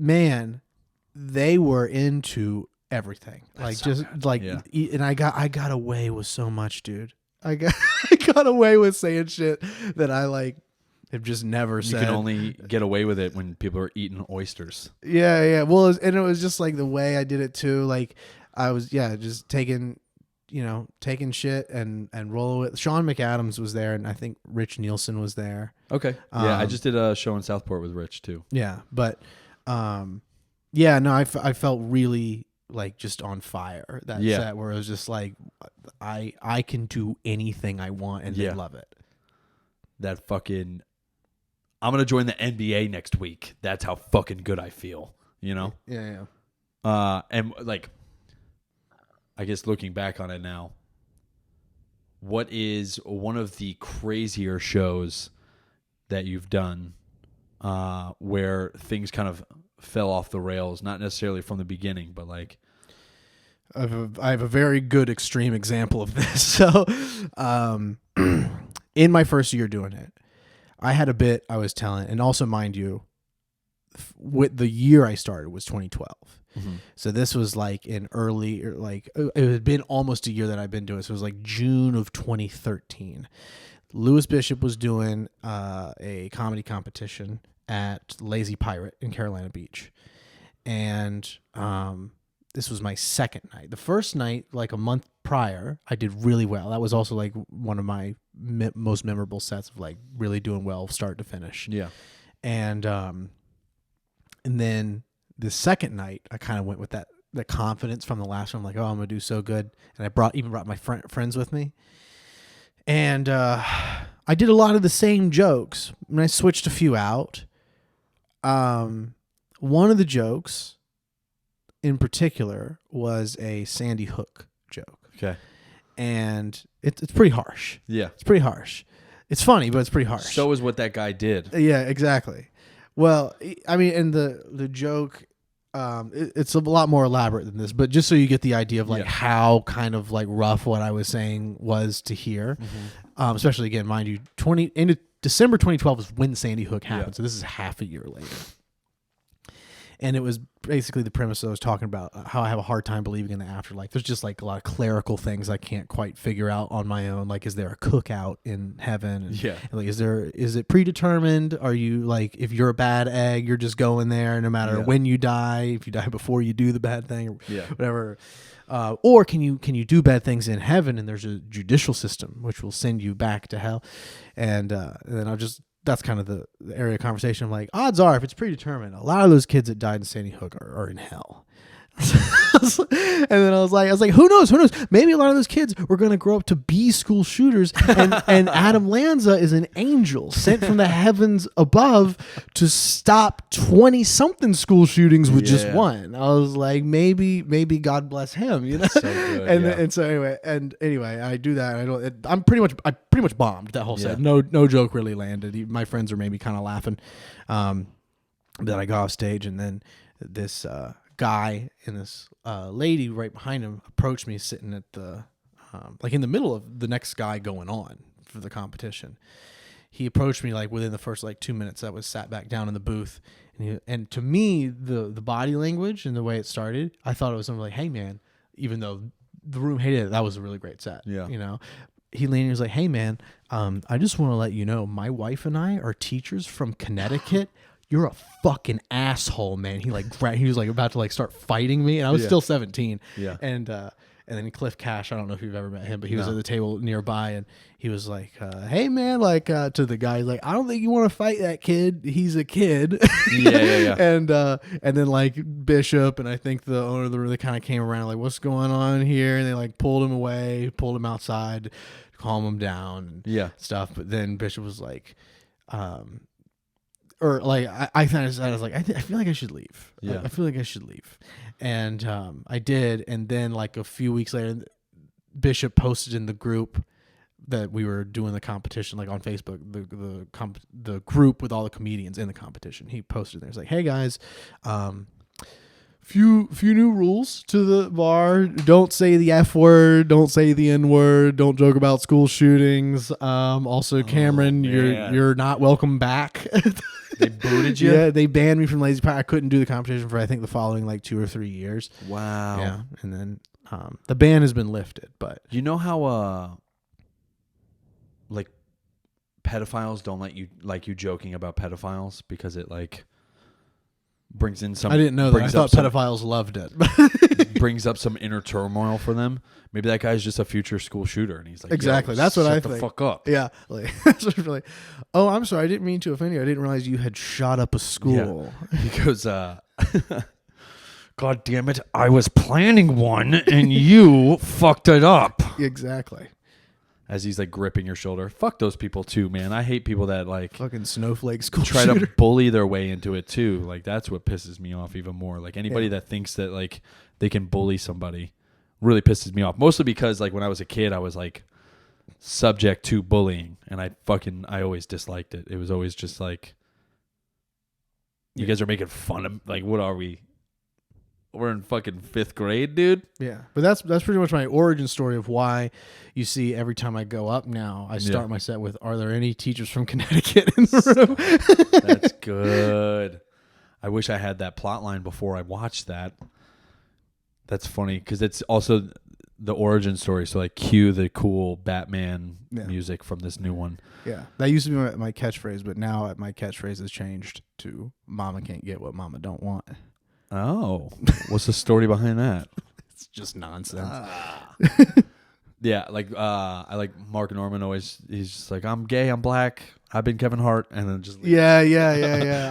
[SPEAKER 5] man, they were into everything. Like just like, and I got away with so much, dude. I got away with saying shit that I like have just never said.
[SPEAKER 1] You can only get away with it when people are eating oysters.
[SPEAKER 5] Yeah. Well, it was just like the way I did it too. Like I was, just taking shit and rolling with. Sean McAdams was there, and I think Rich Nielsen was there.
[SPEAKER 1] Okay. Yeah, I just did a show in Southport with Rich too.
[SPEAKER 5] Yeah, but I felt really like just on fire that set where it was just like I can do anything I want and they love it.
[SPEAKER 1] That fucking I'm gonna join the NBA next week. That's how fucking good I feel.
[SPEAKER 5] Yeah.
[SPEAKER 1] And like I guess looking back on it now, what is one of the crazier shows that you've done where things kind of fell off the rails, not necessarily from the beginning, but like
[SPEAKER 5] I have a very good extreme example of this. So in my first year doing it, I had a bit I was telling, and also mind you, with the year I started was 2012. Mm-hmm. So this was like in early, like it had been almost a year that I've been doing it. So it was like June of 2013. Lewis Bishop was doing a comedy competition at Lazy Pirate in Carolina Beach. And this was my second night. The first night, like a month prior, I did really well. That was also like one of my most memorable sets of like really doing well start to finish.
[SPEAKER 1] Yeah.
[SPEAKER 5] And then the second night, I kind of went with the confidence from the last one. I'm like, oh, I'm gonna do so good. And I brought my friends with me. And I did a lot of the same jokes, and I switched a few out. One of the jokes in particular was a Sandy Hook joke.
[SPEAKER 1] Okay.
[SPEAKER 5] And it's pretty harsh.
[SPEAKER 1] Yeah.
[SPEAKER 5] It's pretty harsh. It's funny, but it's pretty harsh.
[SPEAKER 1] So is what that guy did.
[SPEAKER 5] Yeah, exactly. Well, I mean, and the joke, it's a lot more elaborate than this, but just so you get the idea of like how kind of like rough what I was saying was to hear, especially again, mind you, December 2012 is when Sandy Hook happened, so this is half a year later. And it was basically the premise that I was talking about, how I have a hard time believing in the afterlife. There's just like a lot of clerical things I can't quite figure out on my own. Like, is there a cookout in heaven? And, and like, is it predetermined? Are you like, if you're a bad egg, you're just going there no matter when you die, if you die before you do the bad thing or whatever. Or can you do bad things in heaven and there's a judicial system which will send you back to hell? And then that's kind of the area of conversation. I'm like, odds are, if it's predetermined, a lot of those kids that died in Sandy Hook are in hell. And then I was like, who knows? Maybe a lot of those kids were going to grow up to be school shooters, and Adam Lanza is an angel sent from the heavens above to stop 20-something school shootings with just one. I was like, maybe God bless him, you know. So good, and anyway, I do that. I pretty much bombed that whole set. No joke really landed. My friends are maybe kind of laughing. That I got off stage, and then this guy and this lady right behind him approached me, sitting at the like in the middle of the next guy going on for the competition. He approached me like within the first like 2 minutes. I was sat back down in the booth, and to me the body language and the way it started, I thought it was something like, hey man, even though the room hated it, that was a really great set. You know. He leaned and was like, hey man, I just want to let you know my wife and I are teachers from Connecticut. You're a fucking asshole, man. He was like about to like start fighting me, and I was still 17. And then Cliff Cash, I don't know if you've ever met him, but he was at the table nearby, and he was like, hey man, like to the guy, like, I don't think you want to fight that kid. He's a kid. And then like Bishop and I think the owner of the room, they kind of came around like, what's going on here? And they like pulled him away, pulled him outside, calm him down and stuff. But then Bishop was like, or like I kind of decided, I was like, I feel like I should leave. I feel like I should leave, and I did. And then like a few weeks later, Bishop posted in the group that we were doing the competition, like on Facebook, the group with all the comedians in the competition. He posted there. It's like, hey guys, few new rules to the bar. Don't say the F word. Don't say the N word. Don't joke about school shootings. Also, Cameron, you're not welcome back.
[SPEAKER 1] They booted you?
[SPEAKER 5] Yeah, they banned me from Lazy Pie. I couldn't do the competition for I think the following like 2 or 3 years.
[SPEAKER 1] Wow.
[SPEAKER 5] Yeah, and then the ban has been lifted. But
[SPEAKER 1] you know how like pedophiles don't like you joking about pedophiles because it like brings in some.
[SPEAKER 5] I didn't know that. I thought pedophiles loved it.
[SPEAKER 1] Brings up some inner turmoil for them. Maybe that guy's just a future school shooter, and he's like,
[SPEAKER 5] exactly. That's what I think.
[SPEAKER 1] Shut the fuck up.
[SPEAKER 5] Yeah. Like, that's what really. Oh, I'm sorry. I didn't mean to offend you. I didn't realize you had shot up a school.
[SPEAKER 1] Yeah. Because, God damn it, I was planning one, and you fucked it up.
[SPEAKER 5] Exactly.
[SPEAKER 1] As he's like gripping your shoulder. Fuck those people too, man. I hate people that like
[SPEAKER 5] fucking snowflake school
[SPEAKER 1] try
[SPEAKER 5] shooter.
[SPEAKER 1] to bully their way into it too. Like that's what pisses me off even more. Like anybody that thinks that like they can bully somebody really pisses me off. Mostly because like when I was a kid, I was like subject to bullying, and I always disliked it. It was always just like, you guys are making fun of, like, what are we? We're in fucking 5th grade, dude.
[SPEAKER 5] Yeah, but that's pretty much my origin story of why you see every time I go up now, I start my set with, are there any teachers from Connecticut in the room?
[SPEAKER 1] That's good. I wish I had that plot line before I watched that. That's funny because it's also the origin story. So like cue the cool Batman music from this new one. Yeah,
[SPEAKER 5] that used to be my catchphrase, but now my catchphrase has changed to "Mama can't get what Mama don't want."
[SPEAKER 1] Oh, what's the story behind that?
[SPEAKER 5] It's just nonsense.
[SPEAKER 1] Yeah, like I like Mark Norman always. He's just like, I'm gay, I'm black, I've been Kevin Hart, and then just
[SPEAKER 6] Yeah.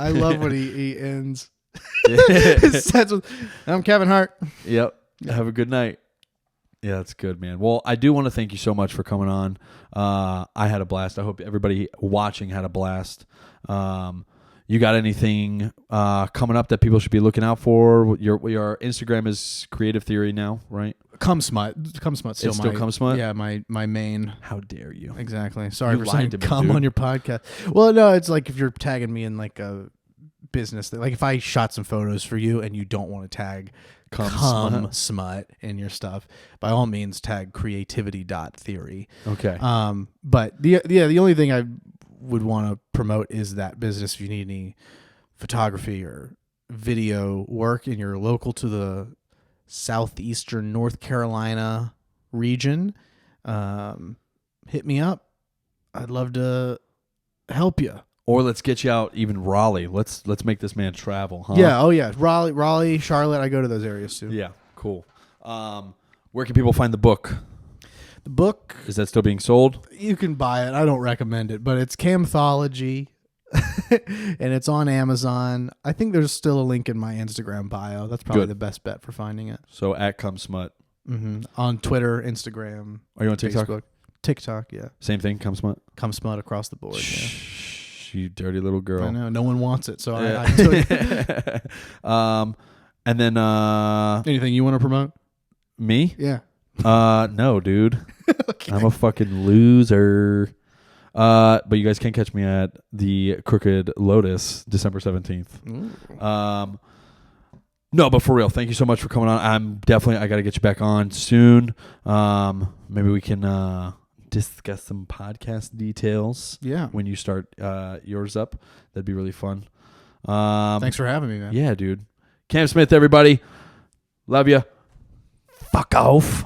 [SPEAKER 6] I love when he ends. His sets with, I'm Kevin Hart.
[SPEAKER 1] Yep. Have a good night. Yeah, that's good, man. Well, I do want to thank you so much for coming on. I had a blast. I hope everybody watching had a blast. You got anything coming up that people should be looking out for? Your Instagram is Creative Theory now, right?
[SPEAKER 6] Cum Smut still
[SPEAKER 1] It's still Cum Smut?
[SPEAKER 6] Yeah, my main.
[SPEAKER 1] How dare you?
[SPEAKER 6] Exactly. Sorry
[SPEAKER 1] You
[SPEAKER 6] for
[SPEAKER 1] lied
[SPEAKER 6] saying
[SPEAKER 1] to me,
[SPEAKER 6] cum
[SPEAKER 1] dude.
[SPEAKER 6] on your podcast. Well, no, it's like if you're tagging me in like a business thing. Like if I shot some photos for you and you don't want to tag cum smut in your stuff, by all means tag creativity.theory.
[SPEAKER 1] Okay.
[SPEAKER 6] But the only thing I would want to promote is that business. If you need any photography or video work and you're local to the southeastern North Carolina region, hit me up. I'd love to help you.
[SPEAKER 1] Or let's get you out even Raleigh. Let's make this man travel, huh?
[SPEAKER 6] Yeah. Oh yeah. Raleigh, Charlotte. I go to those areas too.
[SPEAKER 1] Yeah. Cool. Where can people find the book?
[SPEAKER 6] The book,
[SPEAKER 1] Is that still being sold?
[SPEAKER 6] you can buy it. I don't recommend it, but it's Camthology, and it's on Amazon. I think there's still a link in my Instagram bio. That's probably
[SPEAKER 1] Good.
[SPEAKER 6] the best bet for finding it.
[SPEAKER 1] So at Cum Smut.
[SPEAKER 6] On Twitter, Instagram,
[SPEAKER 1] Are you on TikTok?
[SPEAKER 6] Facebook. TikTok, yeah.
[SPEAKER 1] Same thing, Cum Smut?
[SPEAKER 6] Cum Smut across the board. Yeah.
[SPEAKER 1] Shh, you dirty little girl.
[SPEAKER 6] I know. No one wants it, so
[SPEAKER 1] Yeah.
[SPEAKER 6] I took it.
[SPEAKER 1] And then
[SPEAKER 6] Anything you want to promote?
[SPEAKER 1] me?
[SPEAKER 6] Yeah.
[SPEAKER 1] No, dude.
[SPEAKER 6] Okay.
[SPEAKER 1] I'm a fucking loser. But you guys can catch me at the Crooked Lotus December 17th. No, but for real, thank you so much for coming on. I got to get you back on soon. Maybe we can discuss some podcast details.
[SPEAKER 6] Yeah.
[SPEAKER 1] When you start yours up, that'd be really fun.
[SPEAKER 6] Thanks for having me, man.
[SPEAKER 1] Yeah, dude. Cam Smith, everybody. Love you. Fuck off.